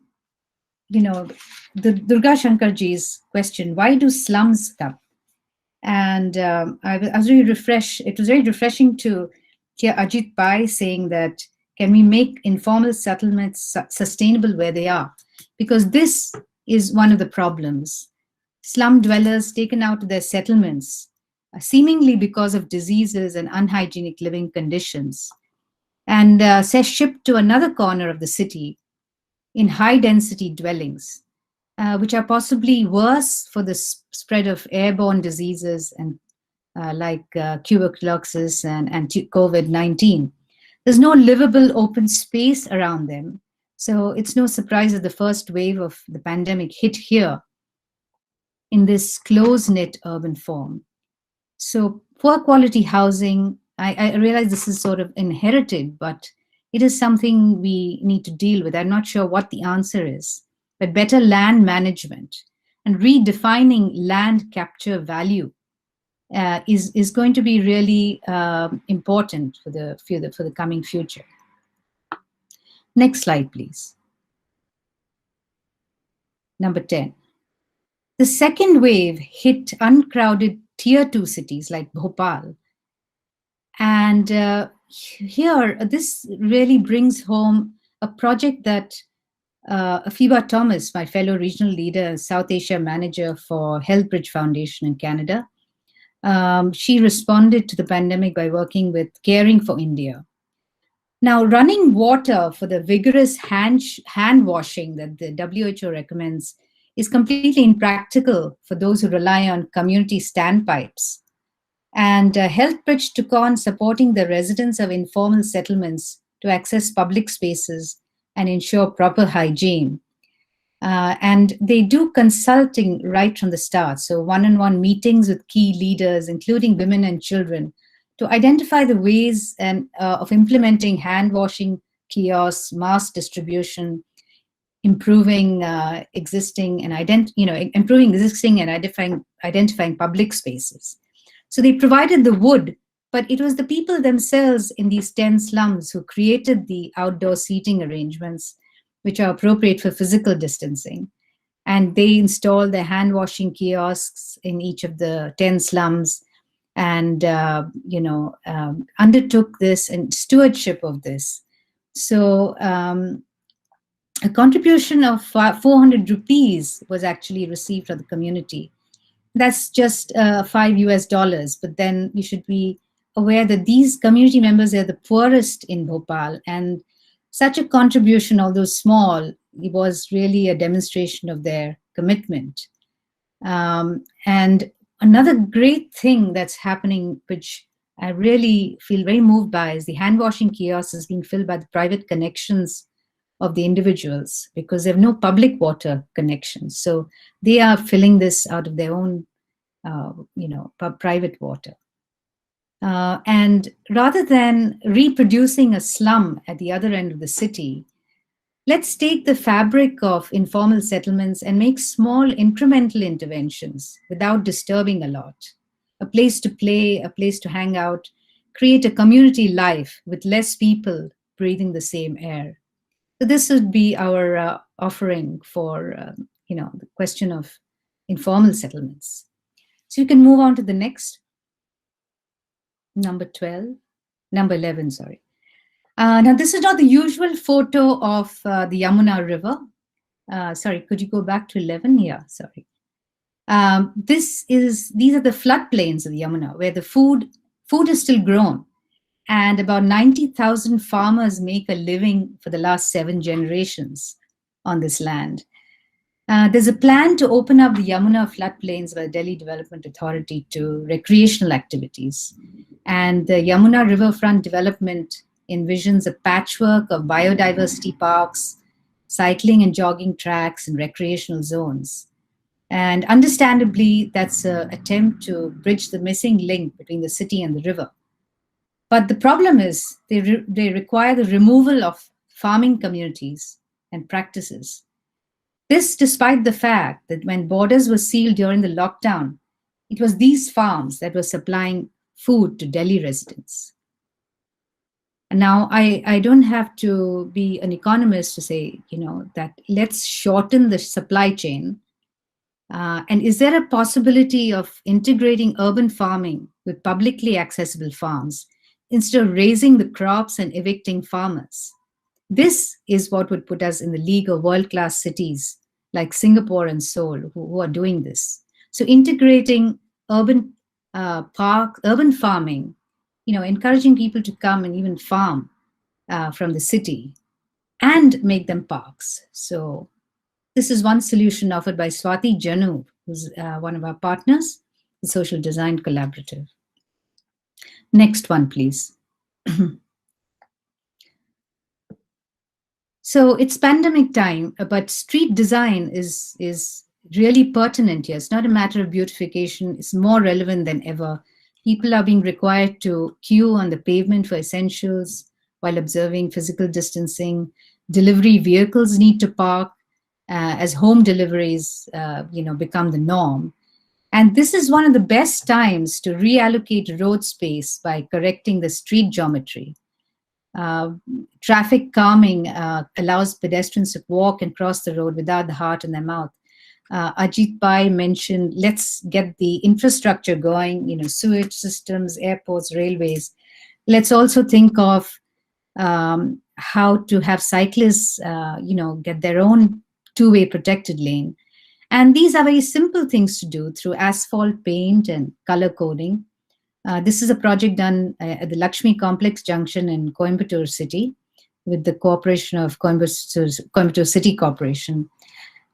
Durga Shankarji's question, why do slums come? And I was really refreshed. It was very refreshing to hear Ajit Pai saying that, can we make informal settlements sustainable where they are? Because this is one of the problems. Slum dwellers taken out of their settlements, seemingly because of diseases and unhygienic living conditions, and shipped to another corner of the city in high-density dwellings, which are possibly worse for the spread of airborne diseases and like tuberculosis and COVID-19. There's no livable open space around them. So it's no surprise that the first wave of the pandemic hit here in this close-knit urban form. So poor quality housing, I realize this is sort of inherited, but it is something we need to deal with. I'm not sure what the answer is, but better land management and redefining land capture value is going to be really important for the coming future. Next slide, please. Number 10. The second wave hit uncrowded tier 2 cities like Bhopal. And here, this really brings home a project that Afiba Thomas, my fellow regional leader, South Asia manager for Health Bridge Foundation in Canada, she responded to the pandemic by working with Caring for India. Now, running water for the vigorous hand washing that the WHO recommends is completely impractical for those who rely on community standpipes. And Health Bridge took on supporting the residents of informal settlements to access public spaces and ensure proper hygiene. And they do consulting right from the start. So one-on-one meetings with key leaders, including women and children, to identify the ways of implementing hand washing kiosks, mass distribution, improving existing and identifying public spaces. So they provided the wood, but it was the people themselves in these 10 slums who created the outdoor seating arrangements, which are appropriate for physical distancing. And they installed the hand washing kiosks in each of the 10 slums and, undertook this and stewardship of this. So a contribution of 400 rupees was actually received from the community. That's just $5 US, but then you should be aware that these community members are the poorest in Bhopal, and such a contribution, although small, it was really a demonstration of their commitment. And another great thing that's happening, which I really feel very moved by, is the hand washing kiosks is being filled by the private connections of the individuals because they have no public water connections. So they are filling this out of their own, private water. And rather than reproducing a slum at the other end of the city, let's take the fabric of informal settlements and make small incremental interventions without disturbing a lot. A place to play, a place to hang out, create a community life with less people breathing the same air. So this would be our offering for, the question of informal settlements. So you can move on to the next. Number 11, sorry. Now, this is not the usual photo of the Yamuna River. Sorry, could you go back to 11? Yeah, sorry. These are the floodplains of the Yamuna, where the food is still grown. And about 90,000 farmers make a living for the last 7 generations on this land. There's a plan to open up the Yamuna floodplains by the Delhi Development Authority to recreational activities. And the Yamuna riverfront development envisions a patchwork of biodiversity parks, cycling and jogging tracks, and recreational zones. And understandably, that's an attempt to bridge the missing link between the city and the river. But the problem is they require the removal of farming communities and practices. This despite the fact that when borders were sealed during the lockdown, it was these farms that were supplying food to Delhi residents. And now I don't have to be an economist to say, that let's shorten the supply chain. And is there a possibility of integrating urban farming with publicly accessible farms instead of raising the crops and evicting farmers? This is what would put us in the league of world-class cities like Singapore and Seoul who are doing this. So integrating urban farming, encouraging people to come and even farm from the city and make them parks. So this is one solution offered by Swati Janu, who's one of our partners, the Social Design Collaborative. Next one, please. So it's pandemic time, but street design is really pertinent here. It's not a matter of beautification. It's more relevant than ever. People are being required to queue on the pavement for essentials while observing physical distancing. Delivery vehicles need to park as home deliveries become the norm. And this is one of the best times to reallocate road space by correcting the street geometry. Traffic calming allows pedestrians to walk and cross the road without the heart in their mouth. Ajit Pai mentioned, let's get the infrastructure going, sewage systems, airports, railways. Let's also think of how to have cyclists, get their own two-way protected lane. And these are very simple things to do through asphalt paint and color coding. This is a project done at the Lakshmi Complex Junction in Coimbatore City with the cooperation of Coimbatore City Corporation.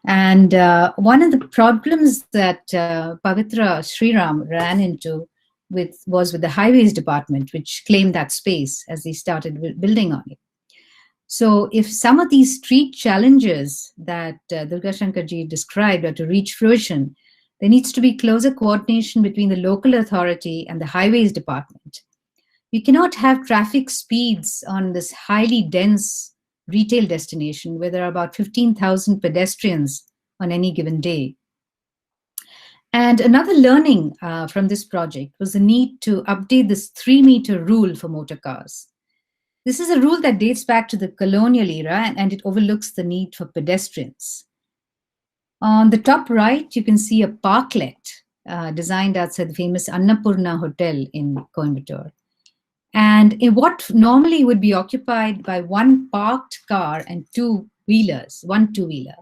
And one of the problems that Pavitra Sriram ran into was with the Highways Department, which claimed that space as they started building on it. So if some of these street challenges that Durga Shankarji described are to reach fruition, there needs to be closer coordination between the local authority and the highways department. We cannot have traffic speeds on this highly dense retail destination where there are about 15,000 pedestrians on any given day. And another learning from this project was the need to update this 3-meter rule for motor cars. This is a rule that dates back to the colonial era and it overlooks the need for pedestrians. On the top right, you can see a parklet designed outside the famous Annapurna Hotel in Coimbatore. And in what normally would be occupied by one parked car and one two-wheeler.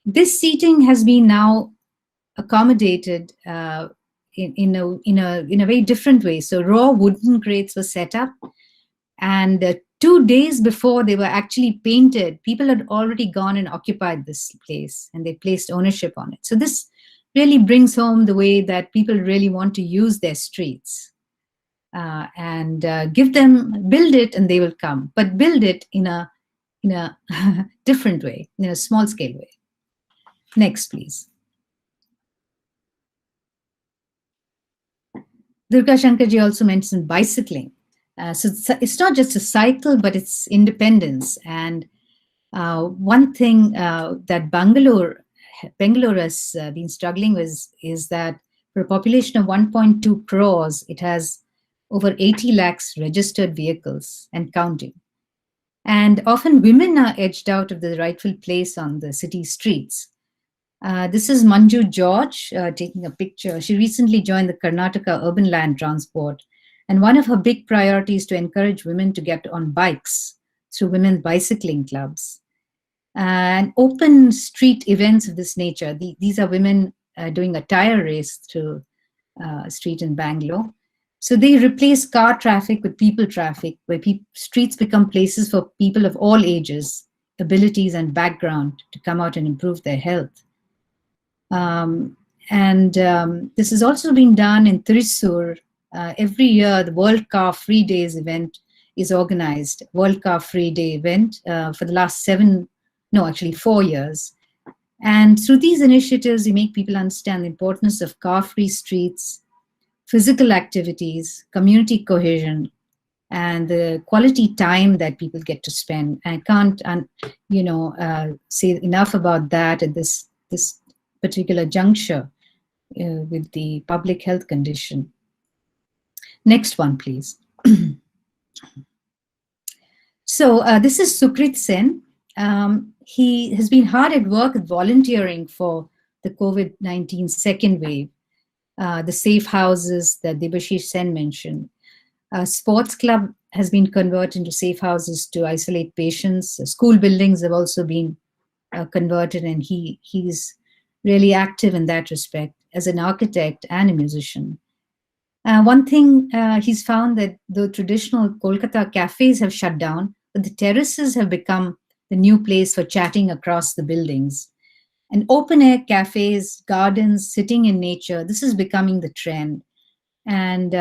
This seating has been now accommodated in a very different way. So raw wooden crates were set up, and 2 days before they were actually painted, people had already gone and occupied this place and they placed ownership on it. So this really brings home the way that people really want to use their streets and build it and they will come, but build it in a different way, in a small scale way. Next, please. Durga Shankarji also mentioned bicycling. So it's not just a cycle, but it's independence. And one thing that Bangalore has been struggling with is that for a population of 1.2 crores, it has over 80 lakhs registered vehicles and counting. And often women are edged out of the rightful place on the city streets. This is Manju George taking a picture. She recently joined the Karnataka Urban Land Transport. And one of her big priorities is to encourage women to get on bikes through women's bicycling clubs. And open street events of this nature, these are women doing a tire race through a street in Bangalore. So they replace car traffic with people traffic, where streets become places for people of all ages, abilities, and background to come out and improve their health. This has also been done in Thrissur. Every year, the World Car Free Days event is organized, World Car Free Day event for the last 4 years. And through these initiatives, we make people understand the importance of car-free streets, physical activities, community cohesion, and the quality time that people get to spend. I can't, say enough about that at this particular juncture with the public health condition. Next one, please. So this is Sukrit Sen. He has been hard at work at volunteering for the COVID-19 second wave, the safe houses that Debashish Sen mentioned. Sports club has been converted into safe houses to isolate patients. School buildings have also been converted, and he's really active in that respect as an architect and a musician. One thing he's found that the traditional Kolkata cafes have shut down, but the terraces have become the new place for chatting across the buildings. And open-air cafes, gardens, sitting in nature, this is becoming the trend. And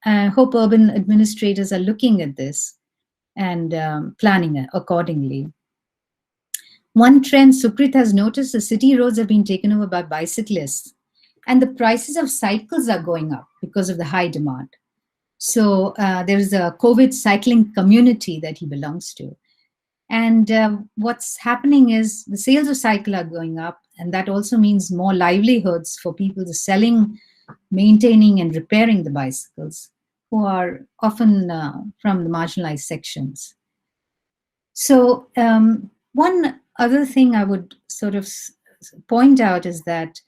I hope urban administrators are looking at this and planning accordingly. One trend Sukrit has noticed, the city roads have been taken over by bicyclists, and the prices of cycles are going up because of the high demand. So there is a COVID cycling community that he belongs to. And what's happening is the sales of cycle are going up, and that also means more livelihoods for people selling, maintaining, and repairing the bicycles, who are often from the marginalized sections. So one other thing I would sort of point out is that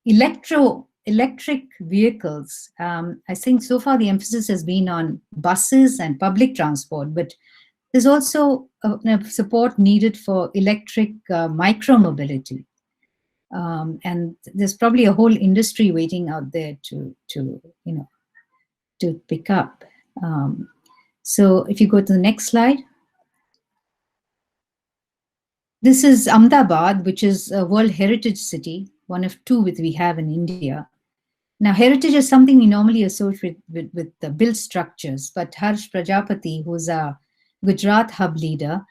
electric vehicles, I think so far the emphasis has been on buses and public transport, but there's also support needed for electric micro-mobility. And there's probably a whole industry waiting out there to pick up. So if you go to the next slide. This is Ahmedabad, which is a World Heritage City, one of two which we have in India. Now, heritage is something we normally associate with the built structures, but Harsh Prajapati, who's a Gujarat hub leader,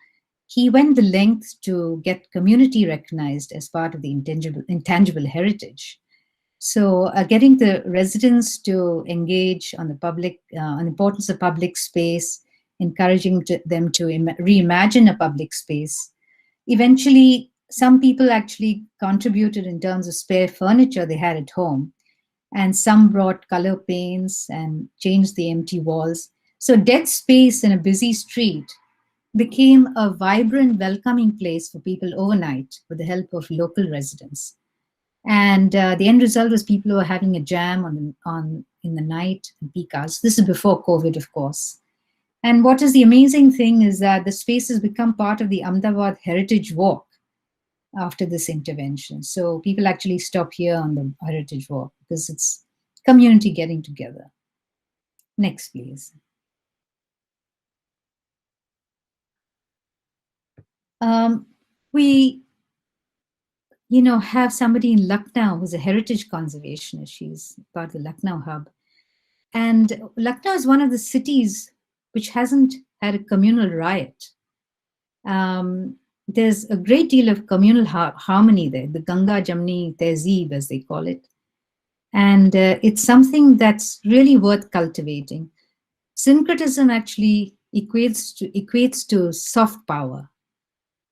he went the length to get community recognized as part of the intangible heritage. So getting the residents to engage on the importance of public space, encouraging them to reimagine a public space. Eventually, some people actually contributed in terms of spare furniture they had at home, and some brought color paints and changed the empty walls. So dead space in a busy street became a vibrant, welcoming place for people overnight with the help of local residents. And the end result was people who were having a jam in the night and peak hours. This is before COVID, of course. And what is the amazing thing is that the space has become part of the Ahmedabad Heritage Walk after this intervention. So people actually stop here on the Heritage Walk because it's community getting together. Next, please. We have somebody in Lucknow who's a heritage conservationist. She's part of the Lucknow hub. And Lucknow is one of the cities which hasn't had a communal riot. There's a great deal of communal harmony there, the Ganga Jamni Tehzeeb, as they call it. And it's something that's really worth cultivating. Syncretism actually equates to soft power.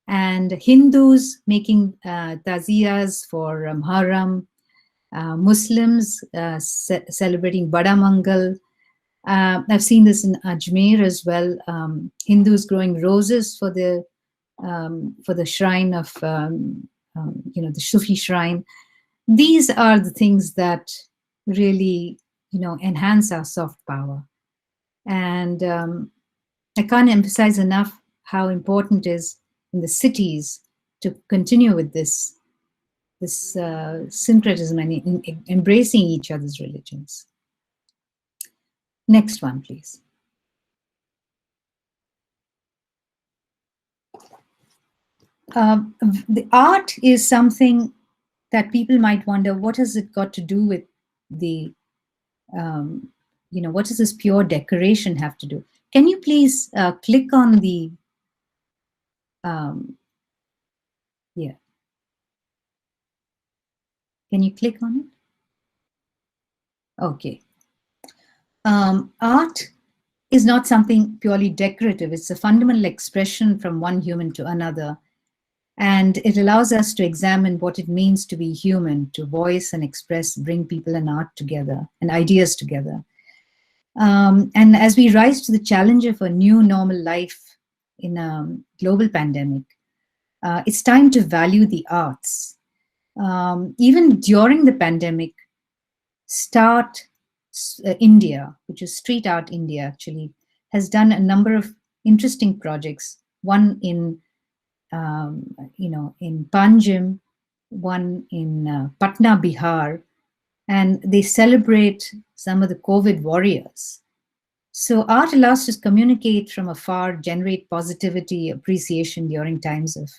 And Hindus making taziyas for Muharram, Muslims celebrating Bada Mangal. I've seen this in Ajmer as well. Hindus growing roses for the shrine of the Sufi shrine. These are the things that really enhance our soft power. And I can't emphasize enough how important it is in the cities to continue with this syncretism and embracing each other's religions. Next one, please. The art is something that people might wonder, what has it got to do with the, what does this pure decoration have to do? Can you please click on the, yeah. Can you click on it? Okay. Art is not something purely decorative. It's a fundamental expression from one human to another. And it allows us to examine what it means to be human, to voice and express, bring people and art together and ideas together. And as we rise to the challenge of a new normal life in a global pandemic, it's time to value the arts. Even during the pandemic, Start India, which is Street Art India, actually, has done a number of interesting projects. One in, in Panjim, one in Patna, Bihar, and they celebrate some of the COVID warriors. So art allows us to communicate from afar, generate positivity, appreciation during times of,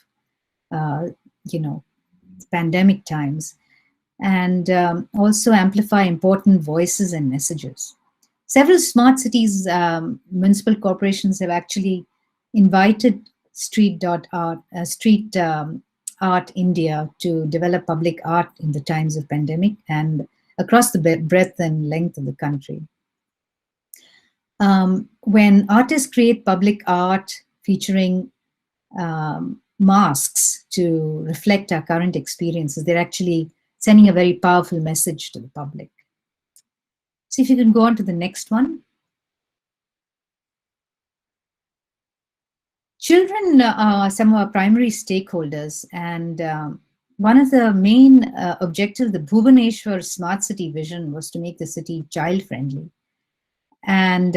pandemic times, and also amplify important voices and messages. Several smart cities, municipal corporations have actually invited Street Art India to develop public art in the times of pandemic and across the breadth and length of the country. When artists create public art featuring masks to reflect our current experiences, they're actually sending a very powerful message to the public. So if you can go on to the next one. Children are some of our primary stakeholders, and one of the main objectives of the Bhubaneswar Smart City vision was to make the city child-friendly. And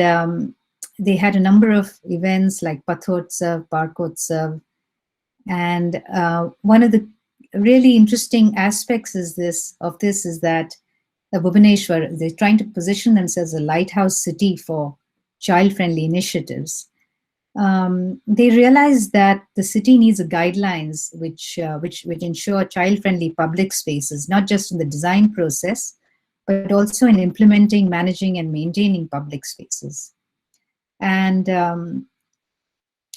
they had a number of events like Pathotsav, Parkotsav, and one of the really interesting aspects is of this is that Bhubaneswar, they're trying to position themselves as a lighthouse city for child-friendly initiatives. They realized that the city needs guidelines which ensure child-friendly public spaces, not just in the design process, but also in implementing, managing, and maintaining public spaces. And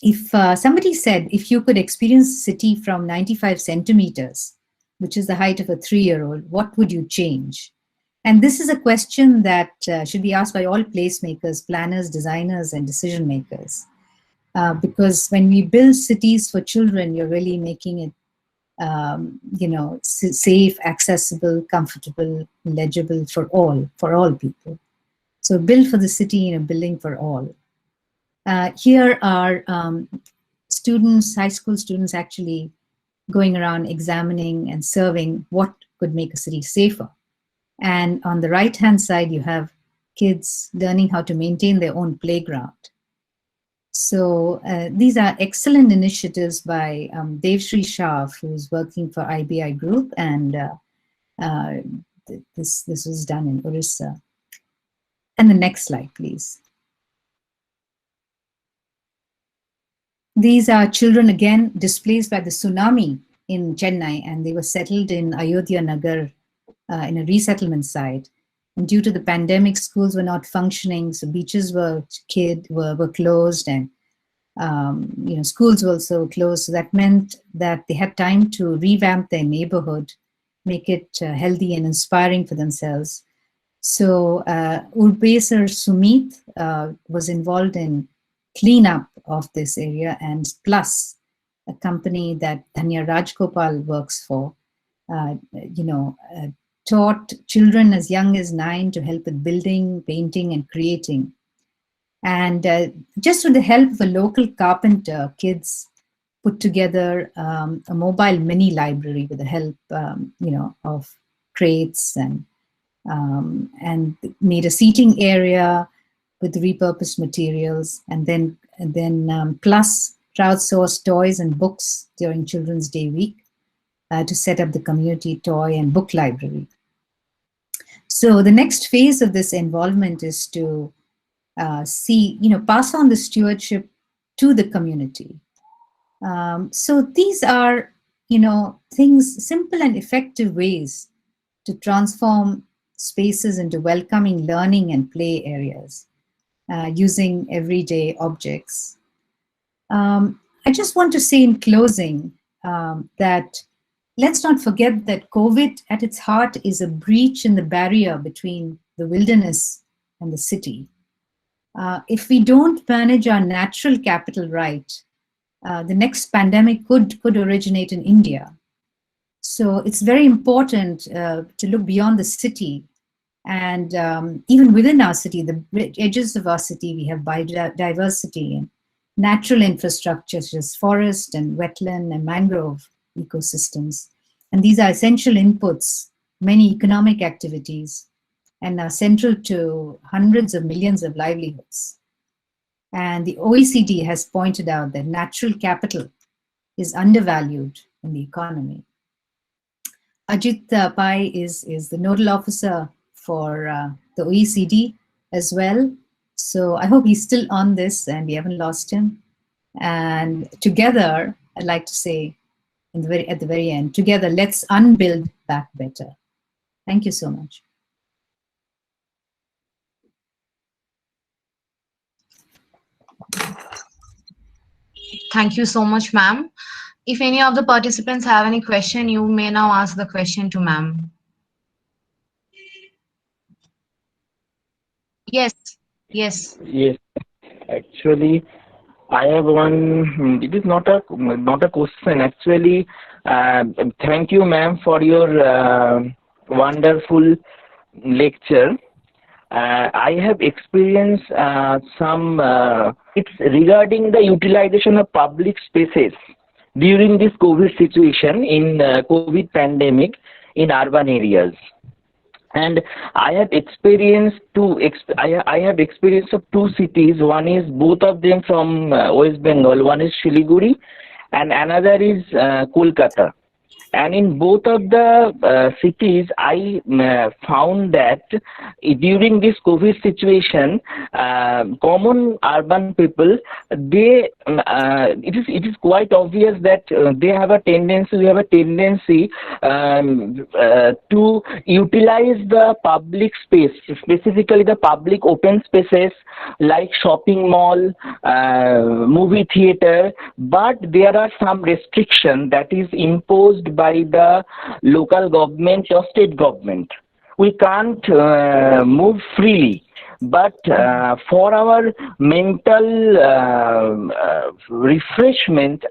if somebody said, if you could experience the city from 95 centimeters, which is the height of a 3-year-old, what would you change? And this is a question that should be asked by all placemakers, planners, designers, and decision makers. Because when we build cities for children, you're really making it, safe, accessible, comfortable, legible for all people. So build for the city in a building for all. Here are students, high school students, actually going around examining and surveying what could make a city safer. And on the right-hand side, you have kids learning how to maintain their own playground. So these are excellent initiatives by Devshri Shah, who's working for IBI Group, and this was done in Orissa. And the next slide, please. These are children, again, displaced by the tsunami in Chennai, and they were settled in Ayodhya Nagar in a resettlement site. And due to the pandemic, schools were not functioning, so beaches were closed, and schools were also closed. So that meant that they had time to revamp their neighborhood, make it healthy and inspiring for themselves. So Urbesar Sumit was involved in cleanup of this area, and Plus, a company that Dhanya Rajgopal works for, taught children as young as 9 to help with building, painting, and creating. And just with the help of a local carpenter, kids put together a mobile mini library with the help, of crates, and made a seating area with repurposed materials, and then Plus crowdsourced toys and books during Children's Day week to set up the community toy and book library. So the next phase of this involvement is to pass on the stewardship to the community. So these are, things, simple and effective ways to transform spaces into welcoming learning and play areas using everyday objects. I just want to say in closing that let's not forget that COVID at its heart is a breach in the barrier between the wilderness and the city. If we don't manage our natural capital right, the next pandemic could originate in India. So it's very important to look beyond the city. And even within our city, the edges of our city, we have biodiversity and natural infrastructure such as forest and wetland and mangrove ecosystems. And these are essential inputs, many economic activities, and are central to hundreds of millions of livelihoods. And the OECD has pointed out that natural capital is undervalued in the economy. Ajit Pai is the nodal officer for the OECD as well. So I hope he's still on this and we haven't lost him. And together, I'd like to say at the very end, together, let's unbuild back better. Thank you so much. Thank you so much, ma'am. If any of the participants have any question, you may now ask the question to ma'am. Yes, yes. Yes, actually, I have one. It is not a question. Actually, thank you, ma'am, for your wonderful lecture. I have experienced some. It's regarding the utilization of public spaces during this COVID situation in COVID pandemic in urban areas. And I have experienced I have experience of two cities. One is both of them from West Bengal. One is Siliguri, and another is Kolkata. And in both of the cities, I found that during this COVID situation, common urban people, it is quite obvious that they have a tendency, to utilize the public space, specifically the public open spaces like shopping mall, movie theater, but there are some restrictions that is imposed by the local government or state government. We can't move freely, but for our mental refreshment,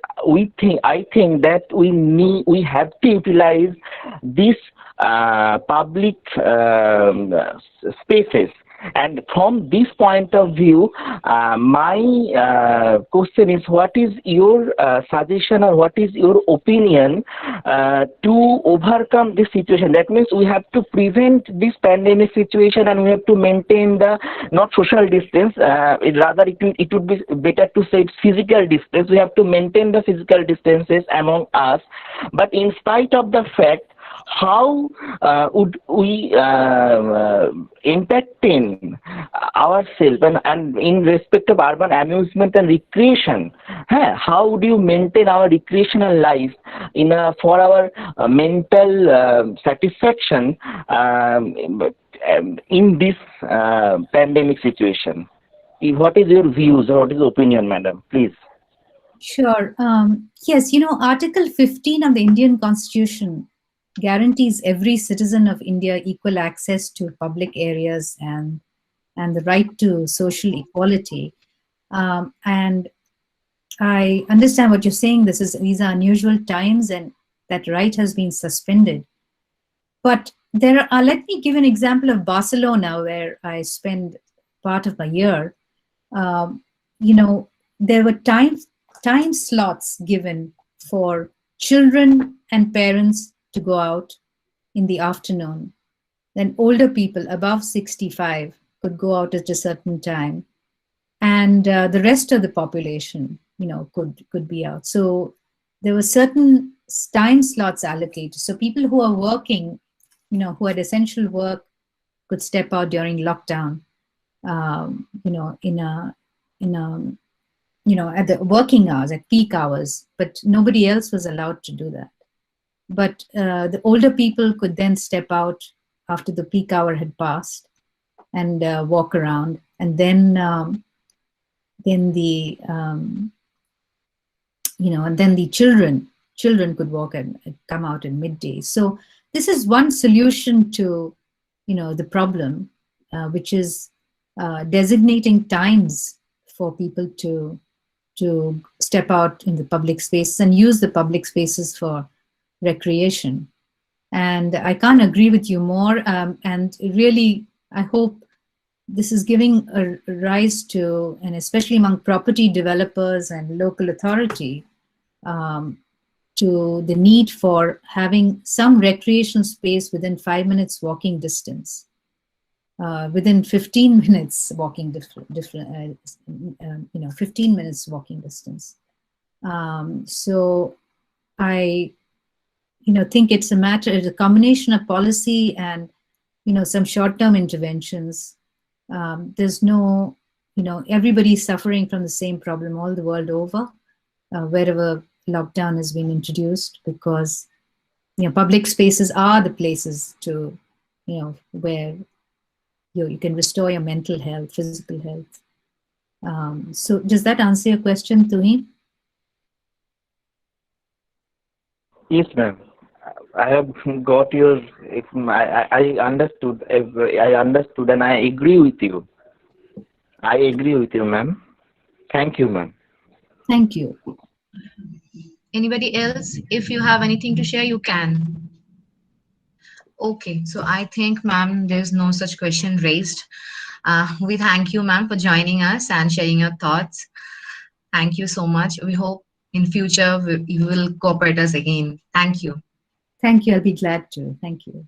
I think that we have to utilize these public spaces. And from this point of view, my question is, what is your suggestion or what is your opinion to overcome this situation? That means we have to prevent this pandemic situation and we have to maintain the not social distance. Rather, it would be better to say it's physical distance. We have to maintain the physical distances among us. But in spite of the fact, how would we entertain ourselves and in respect of urban amusement and recreation? How do you maintain our recreational life for our mental satisfaction in this pandemic situation? What is your views or what is your opinion, madam? Please. Sure. Yes, Article 15 of the Indian Constitution guarantees every citizen of India equal access to public areas and the right to social equality. And I understand what you're saying. These are unusual times, and that right has been suspended. But let me give an example of Barcelona, where I spend part of my year. There were time slots given for children and parents to go out in the afternoon. Then older people above 65 could go out at a certain time, and the rest of the population, could be out. So there were certain time slots allocated. So people who are working, who had essential work, could step out during lockdown. At the working hours, at peak hours, but nobody else was allowed to do that. But the older people could then step out after the peak hour had passed and walk around, and then the children could walk and come out in midday. So this is one solution to the problem, which is designating times for people to step out in the public spaces and use the public spaces for recreation. And I can't agree with you more. And really, I hope this is giving a rise to, and especially among property developers and local authority, to the need for having some recreation space within 5 minutes walking distance, within 15 minutes walking 15 minutes walking distance. So I, think it's a combination of policy and, some short-term interventions. There's no, everybody's suffering from the same problem all the world over, wherever lockdown has been introduced, because, public spaces are the places to, where you can restore your mental health, physical health. So does that answer your question, Tuhin? Yes, ma'am. I have got your. I understood. I understood, and I agree with you. I agree with you, ma'am. Thank you, ma'am. Thank you. Anybody else? If you have anything to share, you can. Okay, so I think, ma'am, there's no such question raised. We thank you, ma'am, for joining us and sharing your thoughts. Thank you so much. We hope in future you will cooperate us again. Thank you. Thank you. I'll be glad to. Thank you.